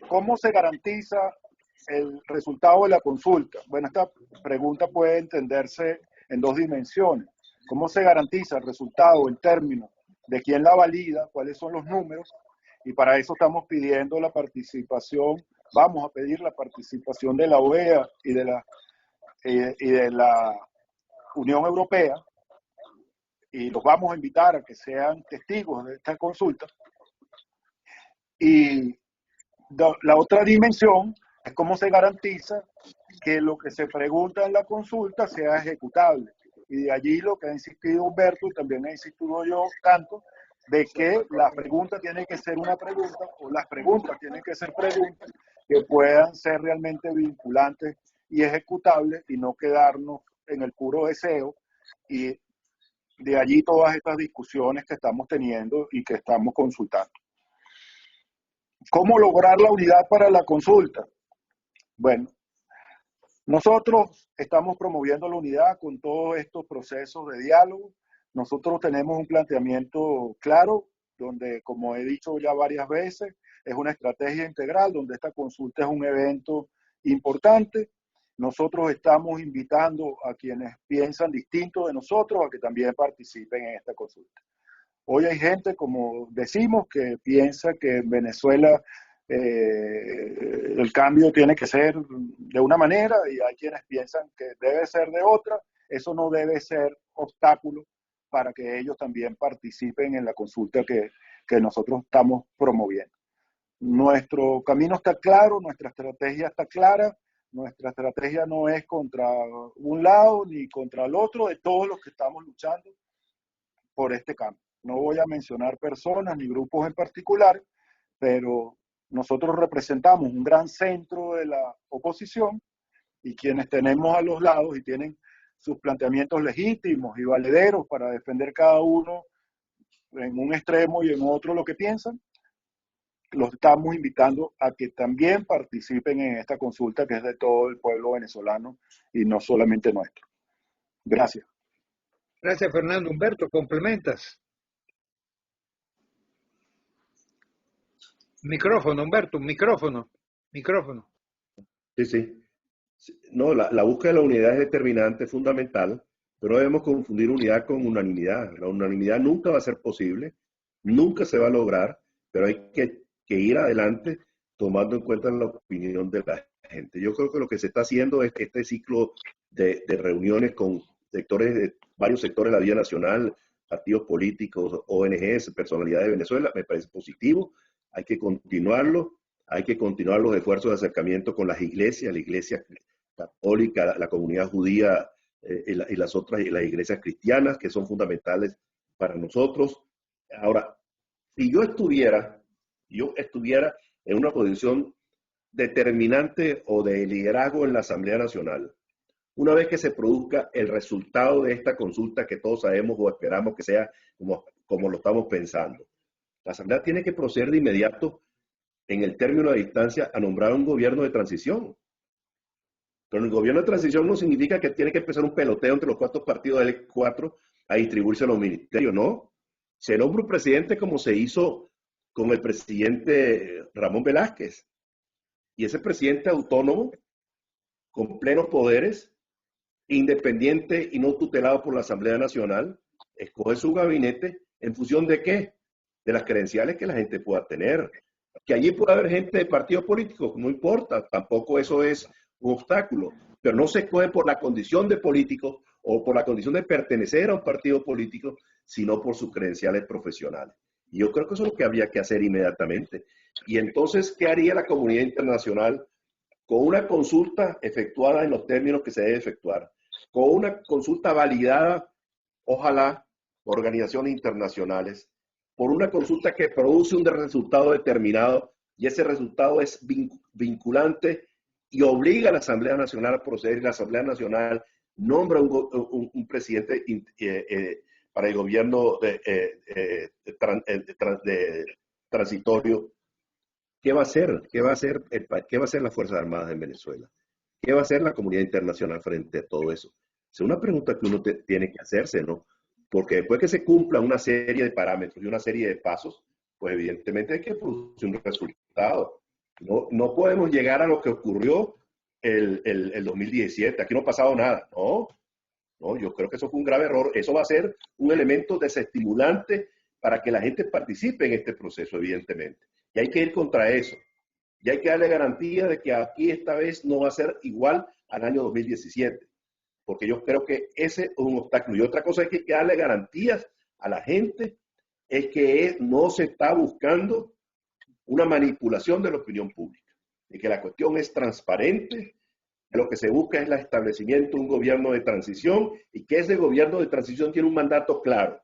¿Cómo se garantiza el resultado de la consulta? Bueno, esta pregunta puede entenderse en 2 dimensiones. ¿Cómo se garantiza el resultado en términos de quién la valida, cuáles son los números? Y para eso estamos pidiendo la participación, vamos a pedir la participación de la OEA y de la Unión Europea, y los vamos a invitar a que sean testigos de esta consulta. Y la otra dimensión es cómo se garantiza que lo que se pregunta en la consulta sea ejecutable. Y de allí lo que ha insistido Humberto, y también he insistido yo tanto, de que la pregunta tiene que ser una pregunta, o las preguntas tienen que ser preguntas que puedan ser realmente vinculantes y ejecutables, y no quedarnos en el puro deseo. Y de allí todas estas discusiones que estamos teniendo y que estamos consultando. ¿Cómo lograr la unidad para la consulta? Bueno, Nosotros estamos promoviendo la unidad con todos estos procesos de diálogo. Nosotros tenemos un planteamiento claro, donde, como he dicho ya varias veces, es una estrategia integral, donde esta consulta es un evento importante. Nosotros estamos invitando a quienes piensan distinto de nosotros a que también participen en esta consulta. Hoy hay gente, como decimos, que piensa que en Venezuela el cambio tiene que ser de una manera y hay quienes piensan que debe ser de otra. Eso no debe ser obstáculo para que ellos también participen en la consulta que nosotros estamos promoviendo. Nuestro camino está claro, nuestra estrategia está clara. Nuestra estrategia no es contra un lado ni contra el otro, de todos los que estamos luchando por este cambio. No voy a mencionar personas ni grupos en particular, pero nosotros representamos un gran centro de la oposición y quienes tenemos a los lados y tienen sus planteamientos legítimos y valederos para defender cada uno en un extremo y en otro lo que piensan, los estamos invitando a que también participen en esta consulta que es de todo el pueblo venezolano y no solamente nuestro. Gracias. Gracias, Fernando. Humberto, ¿complementas? Micrófono, Humberto, micrófono. Sí. No, la búsqueda de la unidad es determinante, fundamental, pero no debemos confundir unidad con unanimidad. La unanimidad nunca va a ser posible, nunca se va a lograr, pero hay que ir adelante tomando en cuenta la opinión de la gente. Yo creo que lo que se está haciendo es que este ciclo de reuniones con varios sectores de la vida nacional, partidos políticos, ONGs, personalidades de Venezuela, me parece positivo. Hay que continuarlo, hay que continuar los esfuerzos de acercamiento con las iglesias, la iglesia católica, la comunidad judía y las iglesias cristianas, que son fundamentales para nosotros. Ahora, si yo estuviera en una posición determinante o de liderazgo en la Asamblea Nacional, una vez que se produzca el resultado de esta consulta que todos sabemos o esperamos que sea como lo estamos pensando, la Asamblea tiene que proceder de inmediato en el término de distancia a nombrar un gobierno de transición. Pero el gobierno de transición no significa que tiene que empezar un peloteo entre los 4 partidos del 4 a distribuirse los ministerios, no. Se nombra un presidente como se hizo con el presidente Ramón Velázquez. Y ese presidente autónomo, con plenos poderes, independiente y no tutelado por la Asamblea Nacional, escoge su gabinete en función de ¿qué? De las credenciales que la gente pueda tener. Que allí pueda haber gente de partidos políticos, no importa, tampoco eso es un obstáculo, pero no se escoge por la condición de político o por la condición de pertenecer a un partido político, sino por sus credenciales profesionales. Y yo creo que eso es lo que había que hacer inmediatamente. Y entonces, ¿qué haría la comunidad internacional con una consulta efectuada en los términos que se debe efectuar? Con una consulta validada, ojalá, por organizaciones internacionales, por una consulta que produce un resultado determinado y ese resultado es vinculante y obliga a la Asamblea Nacional a proceder y la Asamblea Nacional nombra un presidente para el gobierno transitorio. ¿Qué va a hacer? ¿Qué va a hacer las Fuerzas Armadas en Venezuela? ¿Qué va a hacer la comunidad internacional frente a todo eso? Es una pregunta que uno tiene que hacerse, ¿no? Porque después que se cumpla una serie de parámetros y una serie de pasos, pues evidentemente hay que producir un resultado. No podemos llegar a lo que ocurrió el 2017. Aquí no ha pasado nada. No, yo creo que eso fue un grave error. Eso va a ser un elemento desestimulante para que la gente participe en este proceso, evidentemente. Y hay que ir contra eso. Y hay que darle garantía de que aquí esta vez no va a ser igual al año 2017. Porque yo creo que ese es un obstáculo. Y otra cosa es que hay que darle garantías a la gente, es que no se está buscando una manipulación de la opinión pública, y que la cuestión es transparente, que lo que se busca es el establecimiento de un gobierno de transición y que ese gobierno de transición tiene un mandato claro: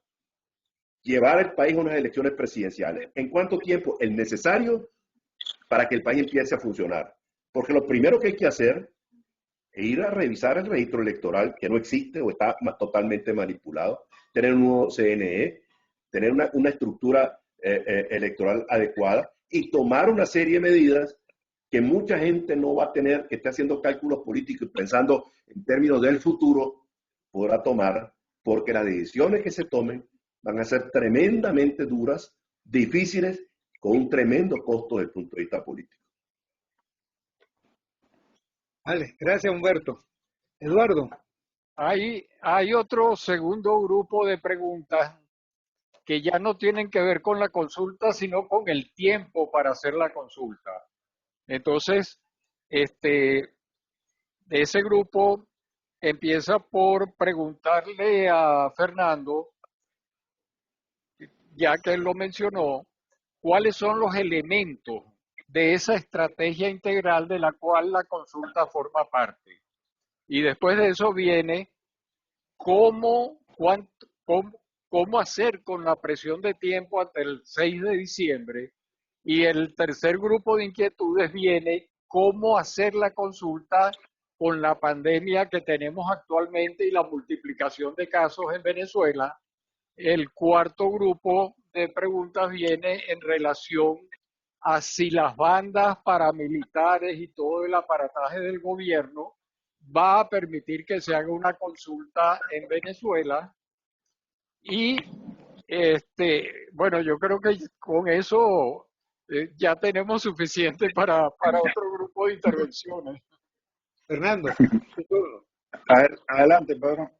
llevar el país a unas elecciones presidenciales. ¿En cuánto tiempo? El necesario para que el país empiece a funcionar. Porque lo primero que hay que hacer es ir a revisar el registro electoral, que no existe o está totalmente manipulado, tener un nuevo CNE, tener una estructura electoral adecuada y tomar una serie de medidas que mucha gente no va a tener, que esté haciendo cálculos políticos y pensando en términos del futuro, podrá tomar, porque las decisiones que se tomen van a ser tremendamente duras, difíciles, con un tremendo costo desde el punto de vista político. Vale, gracias Humberto. Eduardo. Hay otro segundo grupo de preguntas que ya no tienen que ver con la consulta, sino con el tiempo para hacer la consulta. Entonces, ese grupo empieza por preguntarle a Fernando, ya que él lo mencionó, cuáles son los elementos de esa estrategia integral de la cual la consulta forma parte. Y después de eso viene cómo hacer con la presión de tiempo hasta el 6 de diciembre. Y el tercer grupo de inquietudes viene cómo hacer la consulta con la pandemia que tenemos actualmente y la multiplicación de casos en Venezuela. El cuarto grupo de preguntas viene en relación a si las bandas paramilitares y todo el aparataje del gobierno va a permitir que se haga una consulta en Venezuela. Y bueno, yo creo que con eso ya tenemos suficiente para otro grupo de intervenciones. Fernando. Adelante, Pedro.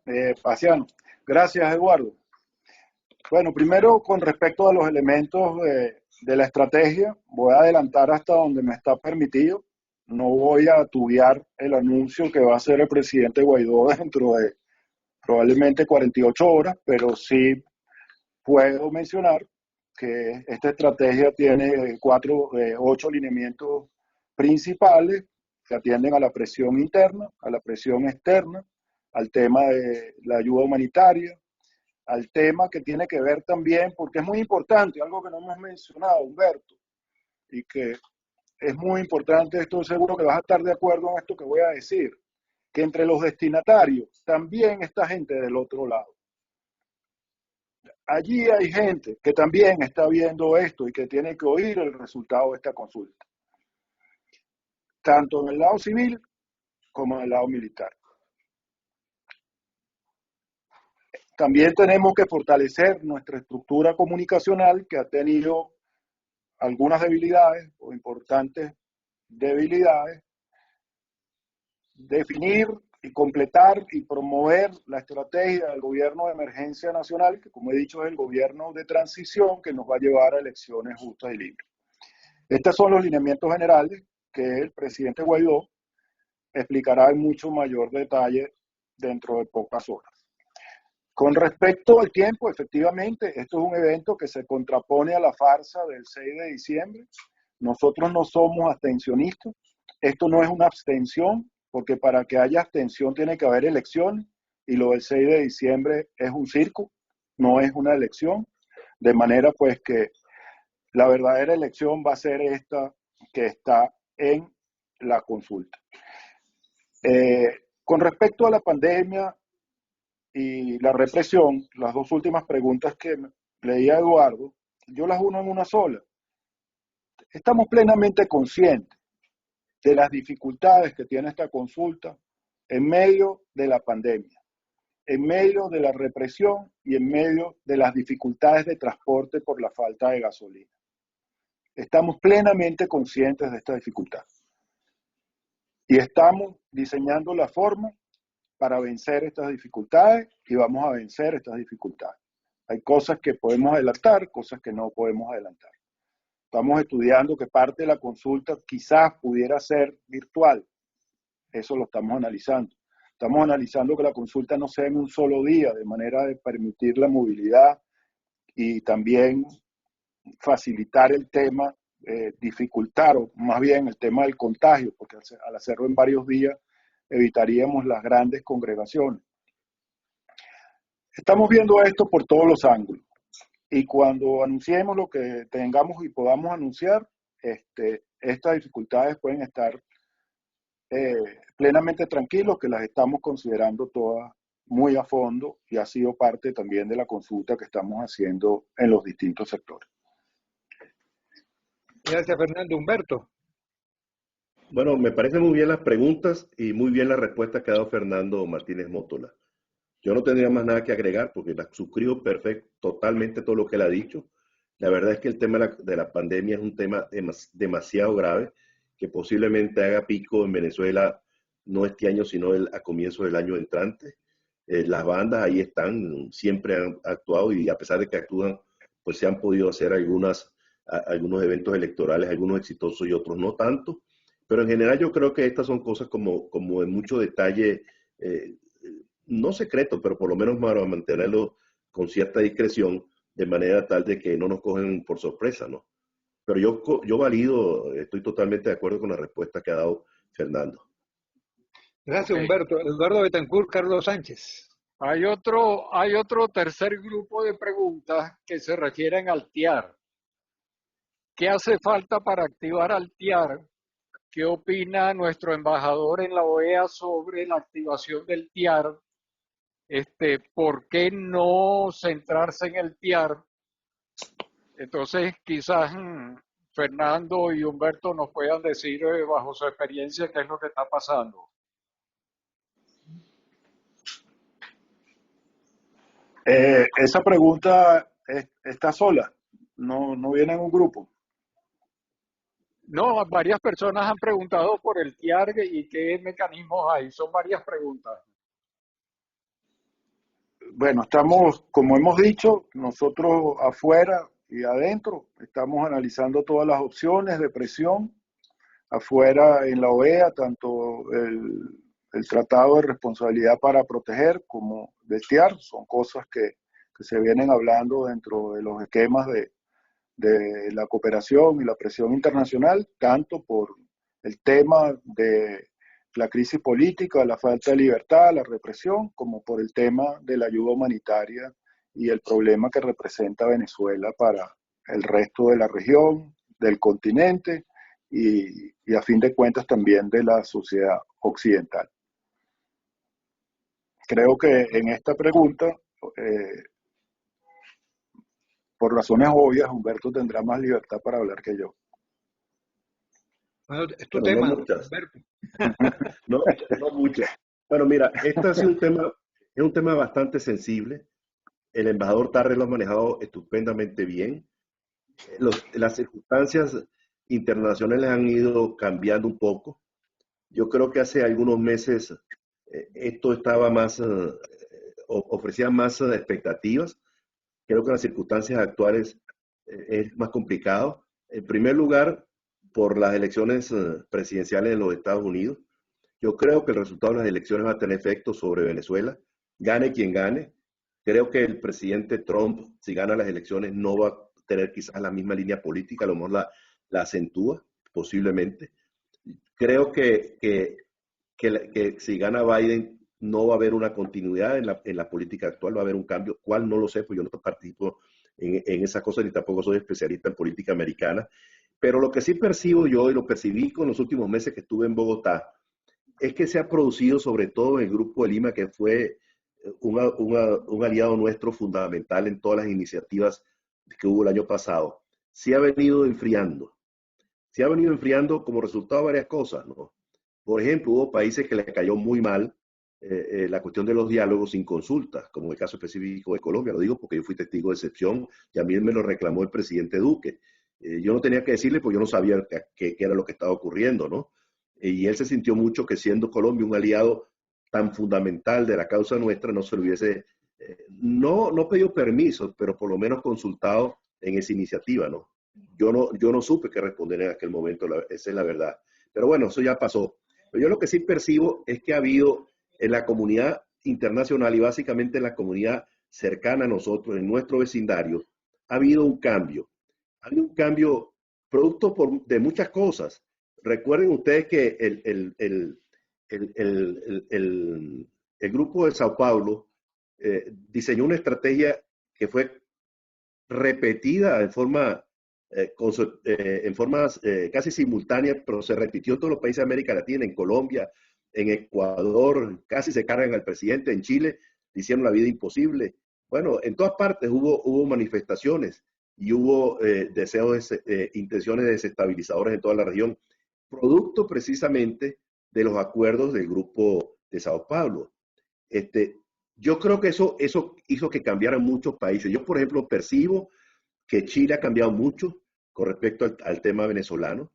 Paciano. Gracias, Eduardo. Bueno, primero, con respecto a los elementos de la estrategia, voy a adelantar hasta donde me está permitido. No voy a tubiar el anuncio que va a hacer el presidente Guaidó dentro de probablemente 48 horas, pero sí puedo mencionar que esta estrategia tiene 8 lineamientos principales que atienden a la presión interna, a la presión externa, al tema de la ayuda humanitaria, al tema que tiene que ver también, porque es muy importante, algo que no hemos mencionado, Humberto, y que es muy importante, estoy seguro que vas a estar de acuerdo en esto que voy a decir, que entre los destinatarios también está gente del otro lado. Allí hay gente que también está viendo esto y que tiene que oír el resultado de esta consulta, tanto en el lado civil como en el lado militar. También tenemos que fortalecer nuestra estructura comunicacional, que ha tenido algunas debilidades o importantes debilidades. Definir y completar y promover la estrategia del gobierno de emergencia nacional, que como he dicho es el gobierno de transición que nos va a llevar a elecciones justas y libres. Estos son los lineamientos generales que el presidente Guaidó explicará en mucho mayor detalle dentro de pocas horas. Con respecto al tiempo, efectivamente, esto es un evento que se contrapone a la farsa del 6 de diciembre. Nosotros no somos abstencionistas. Esto no es una abstención, porque para que haya abstención tiene que haber elecciones, y lo del 6 de diciembre es un circo, no es una elección, de manera pues que la verdadera elección va a ser esta que está en la consulta. Con respecto a la pandemia y la represión, las dos últimas preguntas que leía Eduardo, yo las uno en una sola. Estamos plenamente conscientes de las dificultades que tiene esta consulta en medio de la pandemia, en medio de la represión y en medio de las dificultades de transporte por la falta de gasolina. Estamos plenamente conscientes de esta dificultad y estamos diseñando la forma para vencer estas dificultades y vamos a vencer estas dificultades. Hay cosas que podemos adelantar, cosas que no podemos adelantar. Estamos estudiando que parte de la consulta quizás pudiera ser virtual. Eso lo estamos analizando. Estamos analizando que la consulta no sea en un solo día, de manera de permitir la movilidad y también facilitar el tema, dificultar o más bien el tema del contagio, porque al hacerlo en varios días evitaríamos las grandes congregaciones. Estamos viendo esto por todos los ángulos. Y cuando anunciemos lo que tengamos y podamos anunciar, estas dificultades pueden estar plenamente tranquilos, que las estamos considerando todas muy a fondo y ha sido parte también de la consulta que estamos haciendo en los distintos sectores. Gracias, Fernando. Humberto. Bueno, me parecen muy bien las preguntas y muy bien la respuesta que ha dado Fernando Martínez Mótola. Yo no tendría más nada que agregar porque la suscribo totalmente todo lo que él ha dicho. La verdad es que el tema de la pandemia es un tema demasiado grave que posiblemente haga pico en Venezuela no este año, sino a comienzo del año entrante. Las bandas ahí están, siempre han actuado y a pesar de que actúan, pues se han podido hacer algunos eventos electorales, algunos exitosos y otros no tanto. Pero en general yo creo que estas son cosas como de mucho detalle, no secreto, pero por lo menos para mantenerlo con cierta discreción, de manera tal de que no nos cogen por sorpresa, ¿no? Pero yo valido, estoy totalmente de acuerdo con la respuesta que ha dado Fernando. Gracias, Ok. Humberto. Eduardo Betancourt, Carlos Sánchez. Hay otro tercer grupo de preguntas que se refieren al TIAR. ¿Qué hace falta para activar al TIAR? ¿Qué opina nuestro embajador en la OEA sobre la activación del TIAR? ¿Por qué no centrarse en el TIAR? Entonces, quizás Fernando y Humberto nos puedan decir bajo su experiencia qué es lo que está pasando. Esa pregunta está sola, no viene en un grupo. No, varias personas han preguntado por el TIAR y qué mecanismos hay. Son varias preguntas. Bueno, estamos, como hemos dicho, nosotros afuera y adentro, estamos analizando todas las opciones de presión. Afuera en la OEA, tanto el Tratado de Responsabilidad para Proteger como del TIAR, son cosas que se vienen hablando dentro de los esquemas de la cooperación y la presión internacional, tanto por el tema de la crisis política, la falta de libertad, la represión, como por el tema de la ayuda humanitaria y el problema que representa Venezuela para el resto de la región, del continente y a fin de cuentas también de la sociedad occidental. Creo que en esta pregunta, por razones obvias, Humberto tendrá más libertad para hablar que yo. Bueno, es tu Bueno, no tema, muchas. Humberto. No muchas. Bueno, mira, este ha sido es un tema bastante sensible. El embajador Tarre lo ha manejado estupendamente bien. Las circunstancias internacionales han ido cambiando un poco. Yo creo que hace algunos meses esto estaba más, ofrecía más expectativas. Creo que en las circunstancias actuales es más complicado. En primer lugar, por las elecciones presidenciales en los Estados Unidos. Yo creo que el resultado de las elecciones va a tener efecto sobre Venezuela, gane quien gane. Creo que el presidente Trump, si gana las elecciones, no va a tener quizás la misma línea política, a lo mejor la acentúa, posiblemente. Creo que si gana Biden, no va a haber una continuidad en la política actual, va a haber un cambio. ¿Cuál? No lo sé, pues yo no participo en esa cosa, ni tampoco soy especialista en política americana. Pero lo que sí percibo yo, y lo percibí con los últimos meses que estuve en Bogotá, es que se ha producido, sobre todo en el Grupo de Lima, que fue un aliado nuestro fundamental en todas las iniciativas que hubo el año pasado, se ha venido enfriando. Se ha venido enfriando como resultado de varias cosas, ¿no? Por ejemplo, hubo países que les cayó muy mal la cuestión de los diálogos sin consultas, como el caso específico de Colombia. Lo digo porque yo fui testigo de excepción y a mí me lo reclamó el presidente Duque. Yo no tenía que decirle, porque yo no sabía qué era lo que estaba ocurriendo, ¿no? Y él se sintió mucho que siendo Colombia un aliado tan fundamental de la causa nuestra, no se lo hubiese, no pedido permiso, pero por lo menos consultado en esa iniciativa, ¿no? Yo no supe qué responder en aquel momento, esa es la verdad. Pero bueno, eso ya pasó. Pero yo lo que sí percibo es que ha habido en la comunidad internacional y básicamente en la comunidad cercana a nosotros, en nuestro vecindario, ha habido un cambio. Ha habido un cambio producto de muchas cosas. Recuerden ustedes que el grupo de Sao Paulo diseñó una estrategia que fue repetida en formas casi simultáneas, pero se repitió en todos los países de América Latina, en Colombia, en Ecuador, casi se cargan al presidente, en Chile le hicieron la vida imposible. Bueno, en todas partes hubo manifestaciones y hubo deseos, intenciones desestabilizadoras en toda la región. producto precisamente de los acuerdos del grupo de Sao Paulo. Yo creo que eso hizo que cambiaran muchos países. Yo, por ejemplo, percibo que Chile ha cambiado mucho con respecto al tema venezolano.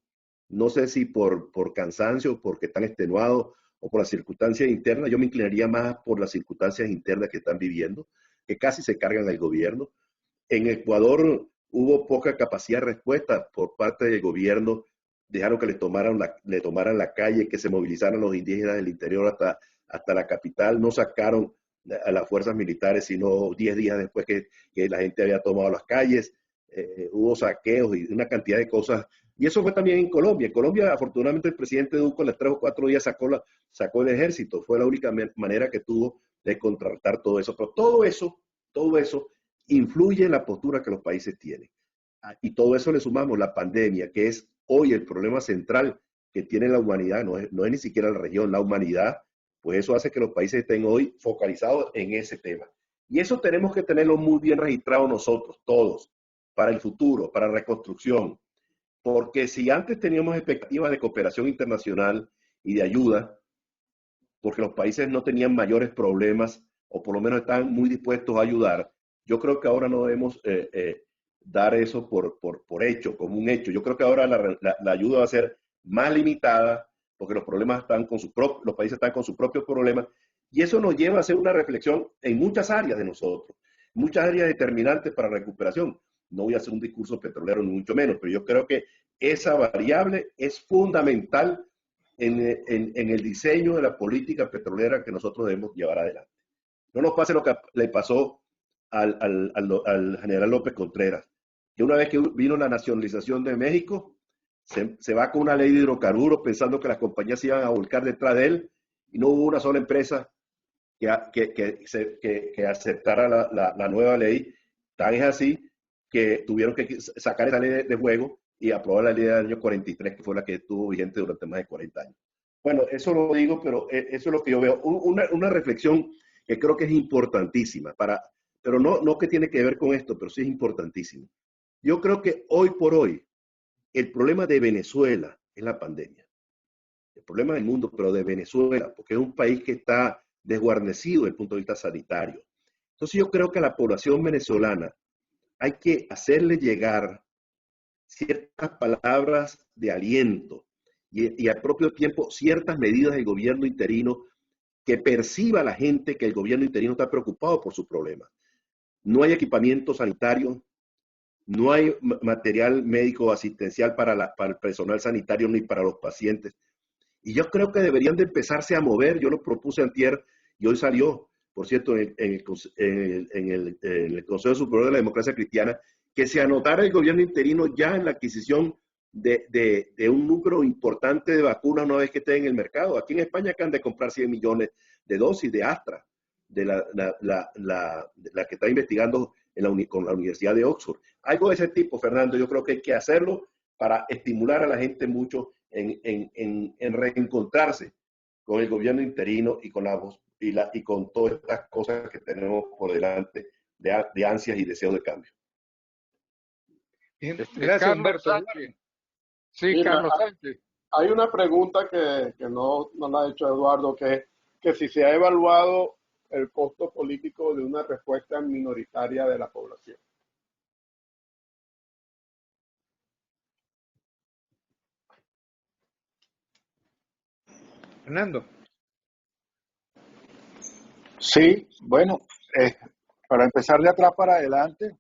No sé si por cansancio, porque están extenuados o por las circunstancias internas. Yo me inclinaría más por las circunstancias internas que están viviendo, que casi se cargan al gobierno. En Ecuador hubo poca capacidad de respuesta por parte del gobierno. Dejaron que le tomaran la calle, que se movilizaran los indígenas del interior hasta la capital. No sacaron a las fuerzas militares, sino 10 días después que la gente había tomado las calles. Hubo saqueos y una cantidad de cosas. Y eso fue también en Colombia. En Colombia, afortunadamente, el presidente Duque en los 3 o 4 días sacó el ejército. Fue la única manera que tuvo de contrarrestar todo eso. Pero todo eso influye en la postura que los países tienen. Y todo eso le sumamos la pandemia, que es hoy el problema central que tiene la humanidad, no es ni siquiera la región, la humanidad. Pues eso hace que los países estén hoy focalizados en ese tema. Y eso tenemos que tenerlo muy bien registrado nosotros, todos, para el futuro, para la reconstrucción. Porque si antes teníamos expectativas de cooperación internacional y de ayuda, porque los países no tenían mayores problemas, o por lo menos estaban muy dispuestos a ayudar, yo creo que ahora no debemos dar eso por hecho, como un hecho. Yo creo que ahora la ayuda va a ser más limitada, porque los países están con sus propios problemas, y eso nos lleva a hacer una reflexión en muchas áreas de nosotros, muchas áreas determinantes para la recuperación. No voy a hacer un discurso petrolero, ni mucho menos, pero yo creo que esa variable es fundamental en el diseño de la política petrolera que nosotros debemos llevar adelante. No nos pase lo que le pasó al general López Contreras, que una vez que vino la nacionalización de México, se va con una ley de hidrocarburos pensando que las compañías se iban a volcar detrás de él, y no hubo una sola empresa que aceptara la nueva ley. Tan es así que tuvieron que sacar esa ley de juego y aprobar la ley del año 43, que fue la que estuvo vigente durante más de 40 años. Bueno, eso lo digo, pero eso es lo que yo veo. Una reflexión que creo que es importantísima, pero no que tiene que ver con esto, pero sí es importantísimo. Yo creo que hoy por hoy, el problema de Venezuela es la pandemia. El problema del mundo, pero de Venezuela, porque es un país que está desguarnecido desde el punto de vista sanitario. Entonces yo creo que a la población venezolana hay que hacerle llegar ciertas palabras de aliento y al propio tiempo ciertas medidas del gobierno interino, que perciba la gente que el gobierno interino está preocupado por sus problemas. No hay equipamiento sanitario, no hay material médico asistencial para el personal sanitario ni para los pacientes. Y yo creo que deberían de empezarse a mover. Yo lo propuse antier y hoy salió, por cierto, en el Consejo Superior de la Democracia Cristiana, que se anotara el gobierno interino ya en la adquisición de un número importante de vacunas una vez que esté en el mercado. Aquí en España acaban de comprar 100 millones de dosis de Astra, de la que está investigando con la Universidad de Oxford. Algo de ese tipo, Fernando, yo creo que hay que hacerlo para estimular a la gente mucho en reencontrarse con el gobierno interino y con todas estas cosas que tenemos por delante de ansias y deseos de cambio. Bien, gracias, Humberto. Sí, Carlos Sánchez. Hay una pregunta que no la ha hecho Eduardo, que si se ha evaluado el costo político de una respuesta minoritaria de la población. Fernando. Sí, bueno, para empezar de atrás para adelante,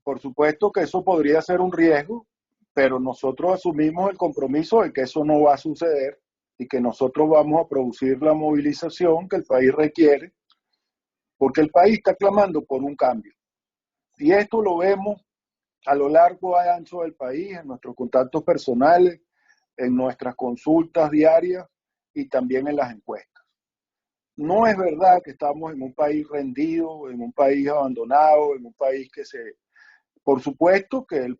por supuesto que eso podría ser un riesgo, pero nosotros asumimos el compromiso de que eso no va a suceder y que nosotros vamos a producir la movilización que el país requiere, porque el país está clamando por un cambio. Y esto lo vemos a lo largo y ancho del país, en nuestros contactos personales, en nuestras consultas diarias y también en las encuestas. No es verdad que estamos en un país rendido, en un país abandonado, en un país Por supuesto que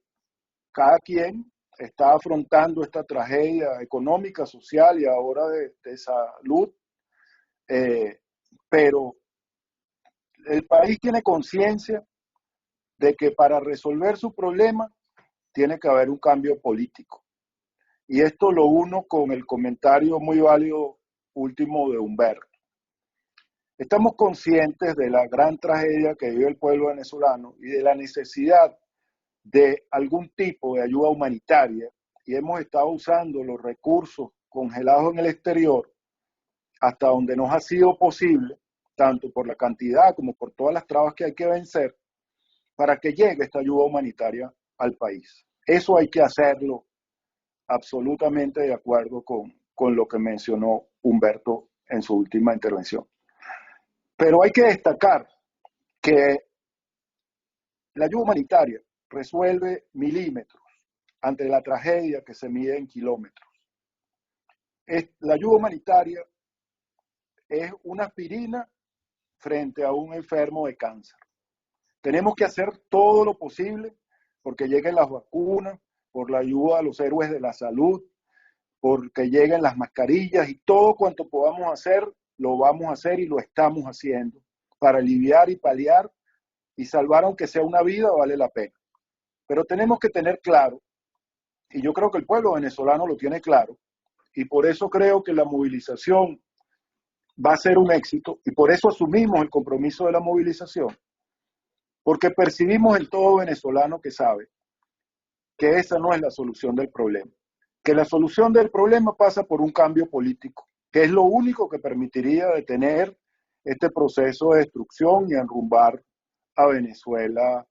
cada quien está afrontando esta tragedia económica, social y ahora de salud, pero el país tiene conciencia de que para resolver su problema tiene que haber un cambio político. Y esto lo uno con el comentario muy válido último de Humberto. Estamos conscientes de la gran tragedia que vive el pueblo venezolano y de la necesidad de algún tipo de ayuda humanitaria, y hemos estado usando los recursos congelados en el exterior hasta donde nos ha sido posible, tanto por la cantidad como por todas las trabas que hay que vencer, para que llegue esta ayuda humanitaria al país. Eso hay que hacerlo absolutamente de acuerdo con lo que mencionó Humberto en su última intervención. Pero hay que destacar que la ayuda humanitaria resuelve milímetros ante la tragedia que se mide en kilómetros. La ayuda humanitaria es una aspirina frente a un enfermo de cáncer. Tenemos que hacer todo lo posible porque lleguen las vacunas, por la ayuda a los héroes de la salud, porque lleguen las mascarillas y todo cuanto podamos hacer, lo vamos a hacer y lo estamos haciendo para aliviar y paliar y salvar, aunque sea una vida, vale la pena. Pero tenemos que tener claro, y yo creo que el pueblo venezolano lo tiene claro, y por eso creo que la movilización va a ser un éxito, y por eso asumimos el compromiso de la movilización, porque percibimos en todo venezolano que sabe que esa no es la solución del problema, que la solución del problema pasa por un cambio político, que es lo único que permitiría detener este proceso de destrucción y enrumbar a Venezuela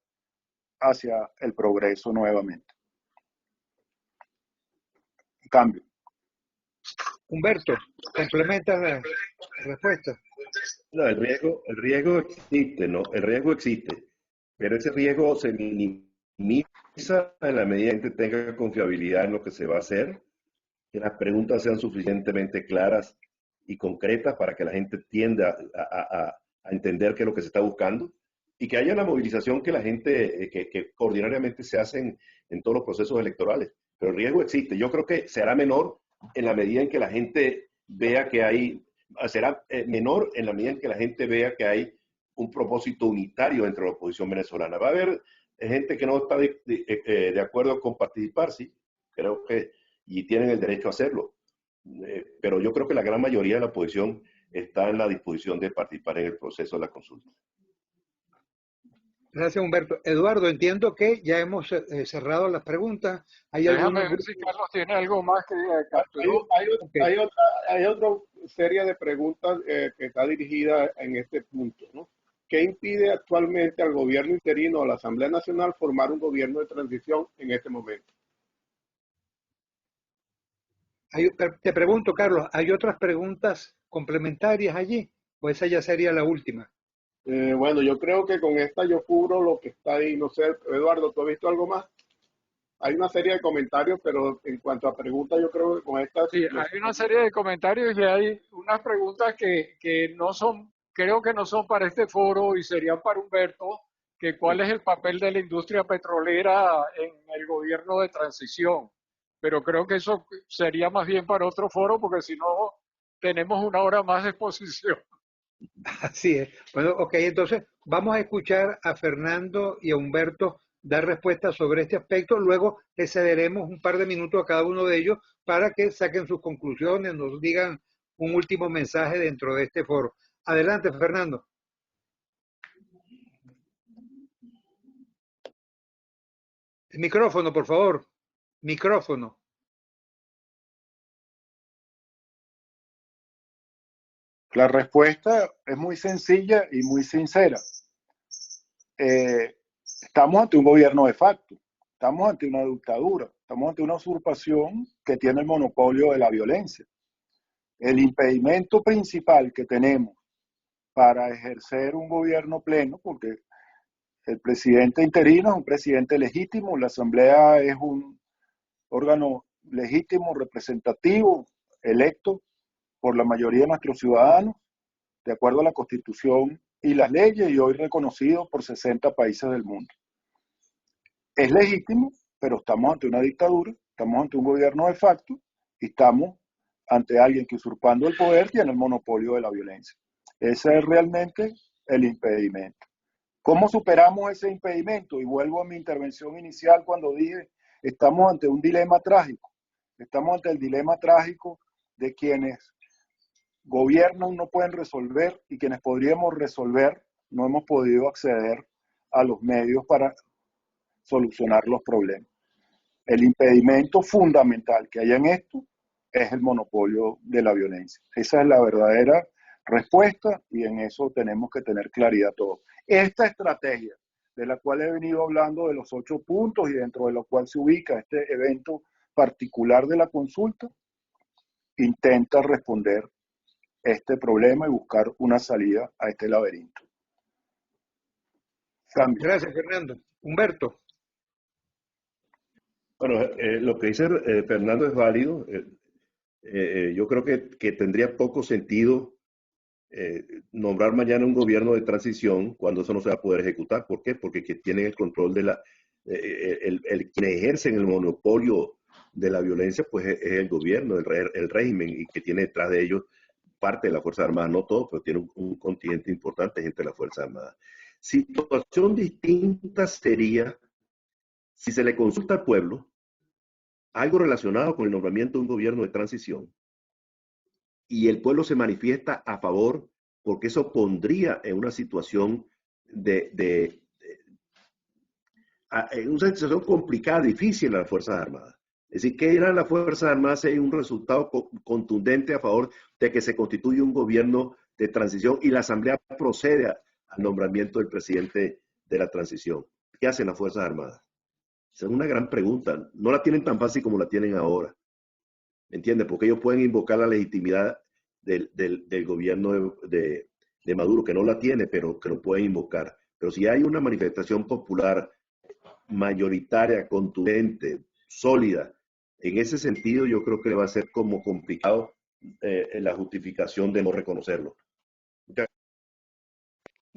hacia el progreso nuevamente. Cambio. Humberto, complementa la respuesta. No, el riesgo existe, ¿no? El riesgo existe, pero ese riesgo se minimiza en la medida en que tenga confiabilidad en lo que se va a hacer, que las preguntas sean suficientemente claras y concretas para que la gente tienda a entender qué es lo que se está buscando y que haya la movilización que la gente, que ordinariamente se hace en todos los procesos electorales. Pero el riesgo existe. Yo creo que será menor en la medida en que la gente vea que hay, será menor en la medida en que la gente vea que hay un propósito unitario dentro de la oposición venezolana. Va a haber gente que no está de acuerdo con participar, sí, creo que, y tienen el derecho a hacerlo. Pero yo creo que la gran mayoría de la oposición está en la disposición de participar en el proceso de la consulta. Gracias, Humberto. Eduardo, entiendo que ya hemos cerrado las preguntas. Déjame ver si Carlos tiene algo más que hay otra serie de preguntas que está dirigida en este punto, ¿no? ¿Qué impide actualmente al gobierno interino o a la Asamblea Nacional formar un gobierno de transición en este momento? Te pregunto, Carlos, ¿hay otras preguntas complementarias allí? ¿O esa ya sería la última? Bueno, yo creo que con esta yo cubro lo que está ahí. No sé, Eduardo, ¿tú has visto algo más? Hay una serie de comentarios, pero en cuanto a preguntas, yo creo que con esta... Sí, hay una serie de comentarios y hay unas preguntas que no son, creo que no son para este foro y serían para Humberto, que cuál es el papel de la industria petrolera en el gobierno de transición. Pero creo que eso sería más bien para otro foro, porque si no, tenemos una hora más de exposición. Así es. Bueno, ok, entonces vamos a escuchar a Fernando y a Humberto dar respuestas sobre este aspecto. Luego le cederemos un par de minutos a cada uno de ellos para que saquen sus conclusiones, nos digan un último mensaje dentro de este foro. Adelante, Fernando. El micrófono, por favor. Micrófono. La respuesta es muy sencilla y muy sincera. Estamos ante un gobierno de facto, estamos ante una dictadura, estamos ante una usurpación que tiene el monopolio de la violencia. El impedimento principal que tenemos para ejercer un gobierno pleno, porque el presidente interino es un presidente legítimo, la Asamblea es un órgano legítimo, representativo, electo por la mayoría de nuestros ciudadanos, de acuerdo a la Constitución y las leyes, y hoy reconocido por 60 países del mundo. Es legítimo, pero estamos ante una dictadura, estamos ante un gobierno de facto, y estamos ante alguien que usurpando el poder tiene el monopolio de la violencia. Ese es realmente el impedimento. ¿Cómo superamos ese impedimento? Y vuelvo a mi intervención inicial cuando dije, estamos ante un dilema trágico. Estamos ante el dilema trágico de quienes gobiernan no pueden resolver y quienes podríamos resolver no hemos podido acceder a los medios para solucionar los problemas. El impedimento fundamental que hay en esto es el monopolio de la violencia. Esa es la verdadera respuesta y en eso tenemos que tener claridad todos. Esta estrategia de la cual he venido hablando de los 8 puntos y dentro de lo cual se ubica este evento particular de la consulta, intenta responder este problema y buscar una salida a este laberinto. Cambio. Gracias, Fernando. Humberto. Bueno, lo que dice Fernando es válido. Yo creo que tendría poco sentido nombrar mañana un gobierno de transición cuando eso no se va a poder ejecutar. ¿Por qué? Porque quien tiene el control de quien ejerce el monopolio de la violencia, pues es el gobierno, el régimen, y que tiene detrás de ellos parte de la Fuerza Armada, no todo, pero tiene un contingente importante de gente de la Fuerza Armada. Situación distinta sería si se le consulta al pueblo algo relacionado con el nombramiento de un gobierno de transición y el pueblo se manifiesta a favor porque eso pondría en una situación en una situación complicada, difícil a las Fuerzas Armadas. Es decir, ¿qué dirán las Fuerzas Armadas si hay un resultado contundente a favor de que se constituya un gobierno de transición y la Asamblea procede al nombramiento del presidente de la transición? ¿Qué hacen las Fuerzas Armadas? Esa es una gran pregunta. No la tienen tan fácil como la tienen ahora. ¿Me entiendes? Porque ellos pueden invocar la legitimidad del gobierno de Maduro, que no la tiene, pero que lo pueden invocar. Pero si hay una manifestación popular mayoritaria, contundente, sólida, en ese sentido yo creo que va a ser como complicado la justificación de no reconocerlo.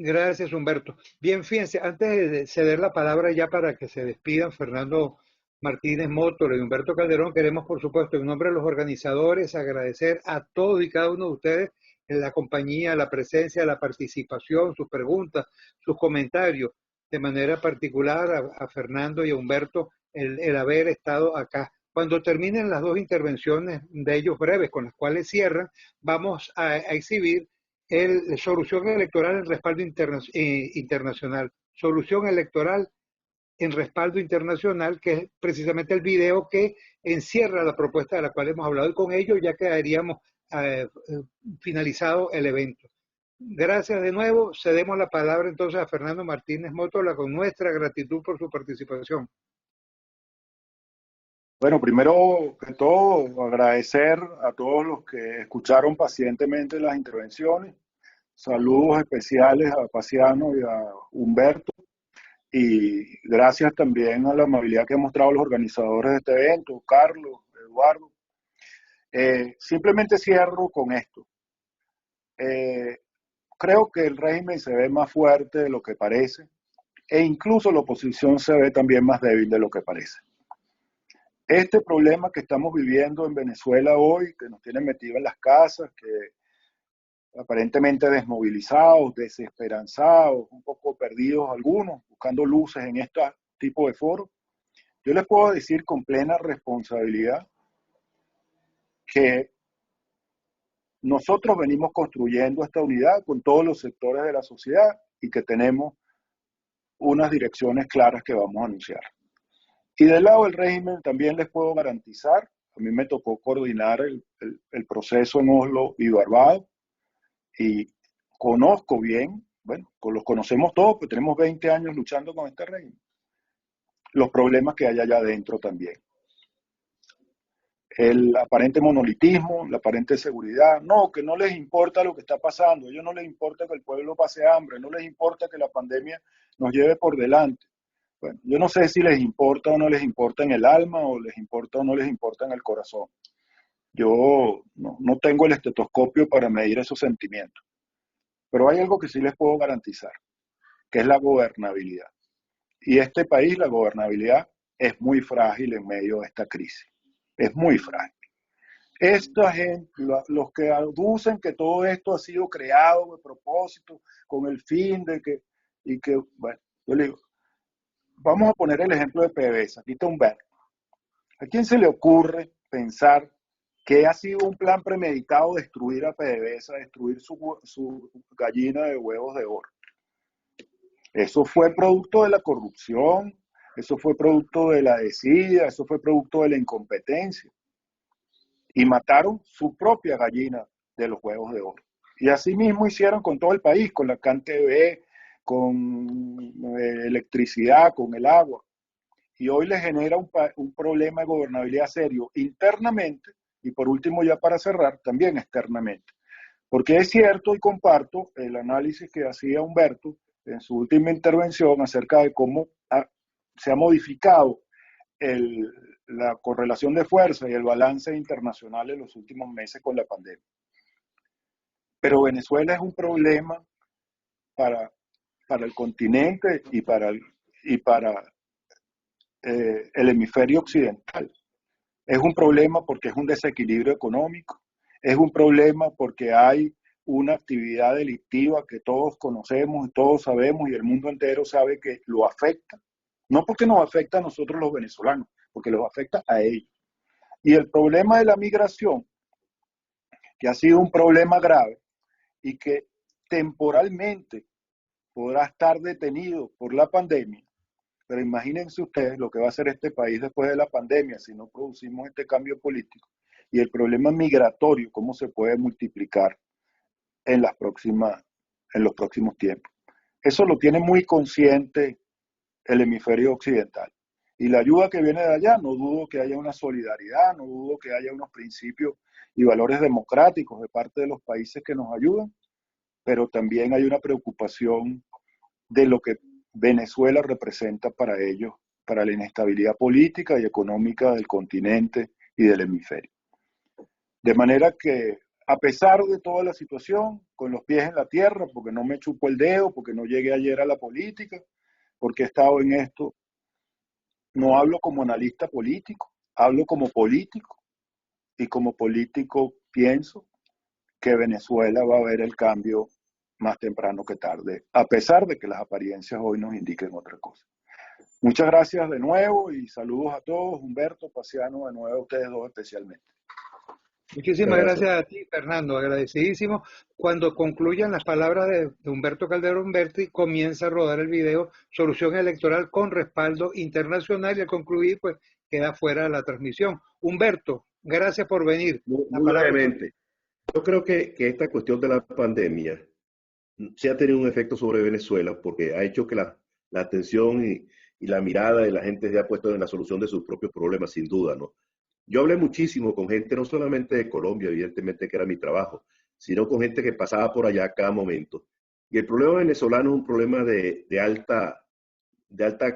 Gracias, Humberto. Bien, fíjense, antes de ceder la palabra ya para que se despidan Fernando Martínez Mótolo y Humberto Calderón, queremos, por supuesto, en nombre de los organizadores, agradecer a todos y cada uno de ustedes en la compañía, la presencia, la participación, sus preguntas, sus comentarios, de manera particular a Fernando y a Humberto el haber estado acá. Cuando terminen las 2 intervenciones de ellos breves, con las cuales cierran, vamos a exhibir solución electoral en respaldo internacional. Solución electoral en respaldo internacional, que es precisamente el video que encierra la propuesta de la cual hemos hablado, y con ello ya quedaríamos finalizado el evento. Gracias de nuevo. Cedemos la palabra entonces a Fernando Martínez Mótola con nuestra gratitud por su participación. Bueno, primero que todo, agradecer a todos los que escucharon pacientemente las intervenciones. Saludos especiales a Paciano y a Humberto. Y gracias también a la amabilidad que han mostrado los organizadores de este evento, Carlos, Eduardo. Simplemente cierro con esto. Creo que el régimen se ve más fuerte de lo que parece, e incluso la oposición se ve también más débil de lo que parece. Este problema que estamos viviendo en Venezuela hoy, que nos tiene metidos en las casas, que aparentemente desmovilizados, desesperanzados, un poco perdidos algunos, buscando luces en este tipo de foros, yo les puedo decir con plena responsabilidad que nosotros venimos construyendo esta unidad con todos los sectores de la sociedad y que tenemos unas direcciones claras que vamos a anunciar. Y del lado del régimen también les puedo garantizar, a mí me tocó coordinar el proceso en Oslo y Barbados, y conozco bien, bueno, los conocemos todos, pues tenemos 20 años luchando con este régimen, los problemas que hay allá adentro también. El aparente monolitismo, la aparente seguridad, no, que no les importa lo que está pasando, a ellos no les importa que el pueblo pase hambre, no les importa que la pandemia nos lleve por delante. Bueno, yo no sé si les importa o no les importa en el alma, o les importa o no les importa en el corazón. Yo no tengo el estetoscopio para medir esos sentimientos. Pero hay algo que sí les puedo garantizar, que es la gobernabilidad. Y este país, la gobernabilidad, es muy frágil en medio de esta crisis. Es muy frágil. Esta gente, los que aducen que todo esto ha sido creado de propósito, con el fin de que, bueno, yo le digo, vamos a poner el ejemplo de PDVSA. Aquí está Humberto. ¿A quién se le ocurre pensar que ha sido un plan premeditado destruir a PDVSA, destruir su gallina de huevos de oro. Eso fue producto de la corrupción, eso fue producto de la desidia, eso fue producto de la incompetencia. Y mataron su propia gallina de los huevos de oro. Y así mismo hicieron con todo el país, con la CanTV, con electricidad, con el agua. Y hoy le genera un problema de gobernabilidad serio internamente y por último, ya para cerrar, también externamente. Porque es cierto y comparto el análisis que hacía Humberto en su última intervención acerca de cómo se ha modificado la correlación de fuerza y el balance internacional en los últimos meses con la pandemia. Pero Venezuela es un problema para el continente y para el hemisferio occidental. Es un problema porque es un desequilibrio económico, es un problema porque hay una actividad delictiva que todos conocemos y todos sabemos y el mundo entero sabe que lo afecta. No porque nos afecta a nosotros los venezolanos, porque los afecta a ellos. Y el problema de la migración, que ha sido un problema grave y que temporalmente podrá estar detenido por la pandemia, pero imagínense ustedes lo que va a hacer este país después de la pandemia si no producimos este cambio político y el problema migratorio, cómo se puede multiplicar en los próximos tiempos. Eso lo tiene muy consciente el hemisferio occidental. Y la ayuda que viene de allá, no dudo que haya una solidaridad, no dudo que haya unos principios y valores democráticos de parte de los países que nos ayudan, pero también hay una preocupación de lo que Venezuela representa para ellos, para la inestabilidad política y económica del continente y del hemisferio. De manera que, a pesar de toda la situación, con los pies en la tierra, porque no me chupo el dedo, porque no llegué ayer a la política, porque he estado en esto, no hablo como analista político, hablo como político, y como político pienso que Venezuela va a ver el cambio más temprano que tarde, a pesar de que las apariencias hoy nos indiquen otra cosa. Muchas gracias de nuevo y saludos a todos. Humberto, Paciano, de nuevo a ustedes dos especialmente. Muchísimas gracias a ti, Fernando, agradecidísimo. Cuando concluyan las palabras de Humberto Calderón Berti, comienza a rodar el video Solución Electoral con respaldo internacional y al concluir, pues, queda fuera de la transmisión. Humberto, gracias por venir. Muy brevemente. Yo creo que esta cuestión de la pandemia sí ha tenido un efecto sobre Venezuela porque ha hecho que la atención y la mirada de la gente se ha puesto en la solución de sus propios problemas, sin duda, ¿no? Yo hablé muchísimo con gente, no solamente de Colombia, evidentemente que era mi trabajo, sino con gente que pasaba por allá a cada momento. Y el problema venezolano es un problema de alta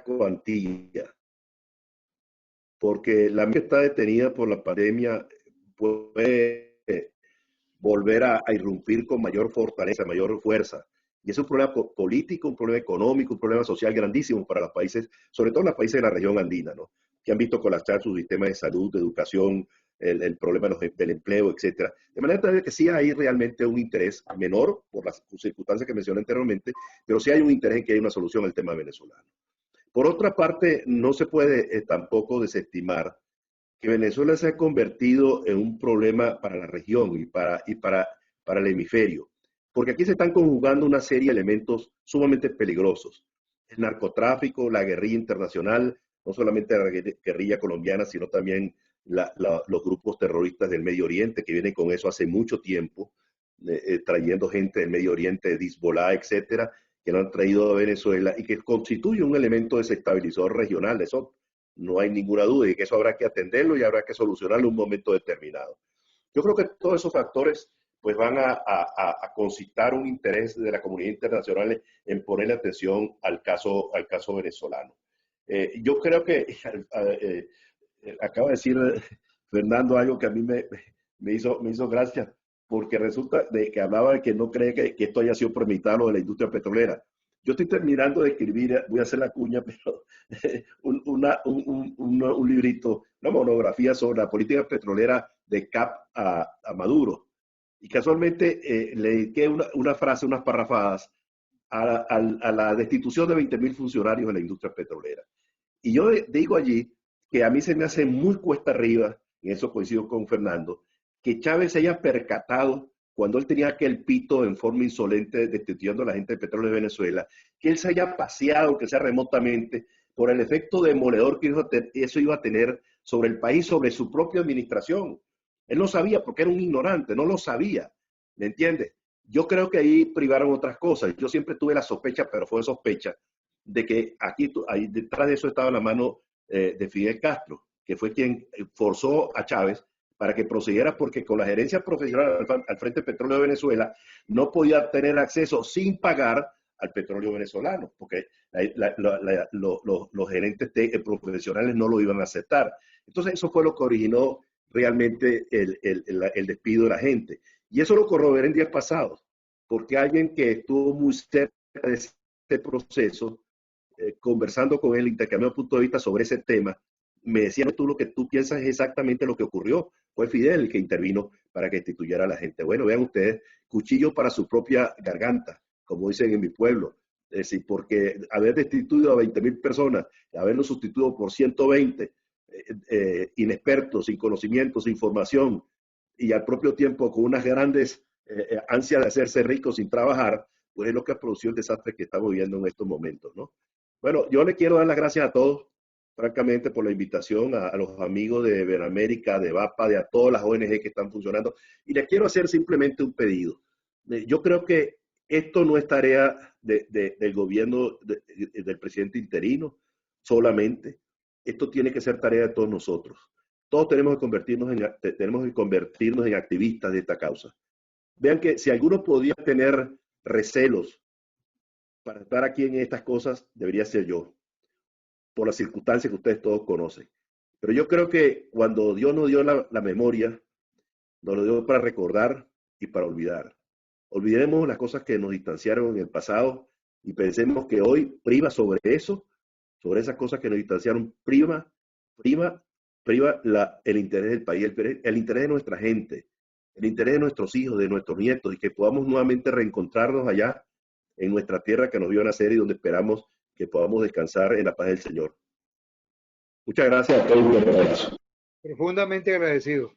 cuantía, porque la migración está detenida por la pandemia puede volver a irrumpir con mayor fortaleza, mayor fuerza. Y es un problema político, un problema económico, un problema social grandísimo para los países, sobre todo los países de la región andina, ¿no? Que han visto colapsar sus sistemas de salud, de educación, el problema del empleo, etcétera. De manera que sí hay realmente un interés menor por las circunstancias que mencioné anteriormente, pero sí hay un interés en que haya una solución al tema venezolano. Por otra parte, no se puede tampoco desestimar que Venezuela se ha convertido en un problema para la región y para el hemisferio, porque aquí se están conjugando una serie de elementos sumamente peligrosos. El narcotráfico, la guerrilla internacional, no solamente la guerrilla colombiana, sino también los grupos terroristas del Medio Oriente, que vienen con eso hace mucho tiempo, trayendo gente del Medio Oriente, de Hezbollah, etcétera, que lo han traído a Venezuela y que constituye un elemento desestabilizador regional. De eso no hay ninguna duda y que eso habrá que atenderlo y habrá que solucionarlo en un momento determinado. Yo creo que todos esos factores pues van a concitar un interés de la comunidad internacional en ponerle atención al caso venezolano. Yo creo que acaba de decir Fernando algo que a mí me hizo gracia, porque resulta de que hablaba de que no cree que esto haya sido premeditado de la industria petrolera. Yo estoy terminando de escribir, voy a hacer la cuña, pero un librito, una monografía sobre la política petrolera de CAP a Maduro. Y casualmente le dediqué una frase, unas parrafadas a la destitución de 20.000 funcionarios en la industria petrolera. Y yo digo allí que a mí se me hace muy cuesta arriba en eso coincido con Fernando, que Chávez se haya percatado cuando él tenía aquel pito en forma insolente destituyendo a la gente de Petróleo de Venezuela, que él se haya paseado, que sea remotamente, por el efecto demoledor que eso iba a tener sobre el país, sobre su propia administración. Él no sabía porque era un ignorante, no lo sabía, ¿me entiendes? Yo creo que ahí privaron otras cosas. Yo siempre tuve la sospecha, pero fue sospecha, de que aquí, ahí detrás de eso estaba la mano de Fidel Castro, que fue quien forzó a Chávez para que procediera, porque con la gerencia profesional al Frente de Petróleo de Venezuela no podía tener acceso sin pagar al petróleo venezolano, porque los gerentes profesionales no lo iban a aceptar. Entonces eso fue lo que originó realmente el despido de la gente. Y eso lo corroboré en días pasados, porque alguien que estuvo muy cerca de este proceso, conversando con él, intercambiando puntos de vista sobre ese tema, me decía, tú lo que tú piensas es exactamente lo que ocurrió. Fue Fidel el que intervino para que destituyera a la gente. Bueno, vean ustedes, cuchillo para su propia garganta, como dicen en mi pueblo. Es decir, porque haber destituido a 20.000 personas, haberlo sustituido por 120 inexpertos, sin conocimiento, sin formación, y al propio tiempo con unas grandes ansias de hacerse ricos sin trabajar, pues es lo que ha producido el desastre que estamos viviendo en estos momentos, ¿no? Bueno, yo le quiero dar las gracias a todos, francamente, por la invitación, a los amigos de Iberoamérica, de VAPA, de a todas las ONG que están funcionando, y les quiero hacer simplemente un pedido. Yo creo que esto no es tarea del gobierno del presidente interino solamente, esto tiene que ser tarea de todos nosotros. Todos tenemos que convertirnos en activistas de esta causa. Vean que si alguno podía tener recelos para estar aquí en estas cosas, debería ser yo, por las circunstancias que ustedes todos conocen. Pero yo creo que cuando Dios nos dio la memoria, nos lo dio para recordar y para olvidar. Olvidemos las cosas que nos distanciaron en el pasado y pensemos que hoy priva sobre eso, sobre esas cosas que nos distanciaron, priva el interés del país, el interés de nuestra gente, el interés de nuestros hijos, de nuestros nietos, y que podamos nuevamente reencontrarnos allá en nuestra tierra que nos vio nacer y donde esperamos que podamos descansar en la paz del Señor. Muchas gracias a todos por eso. Profundamente agradecido.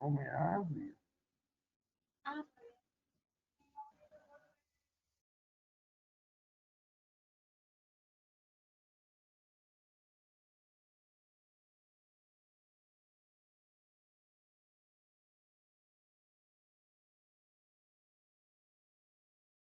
No me hables.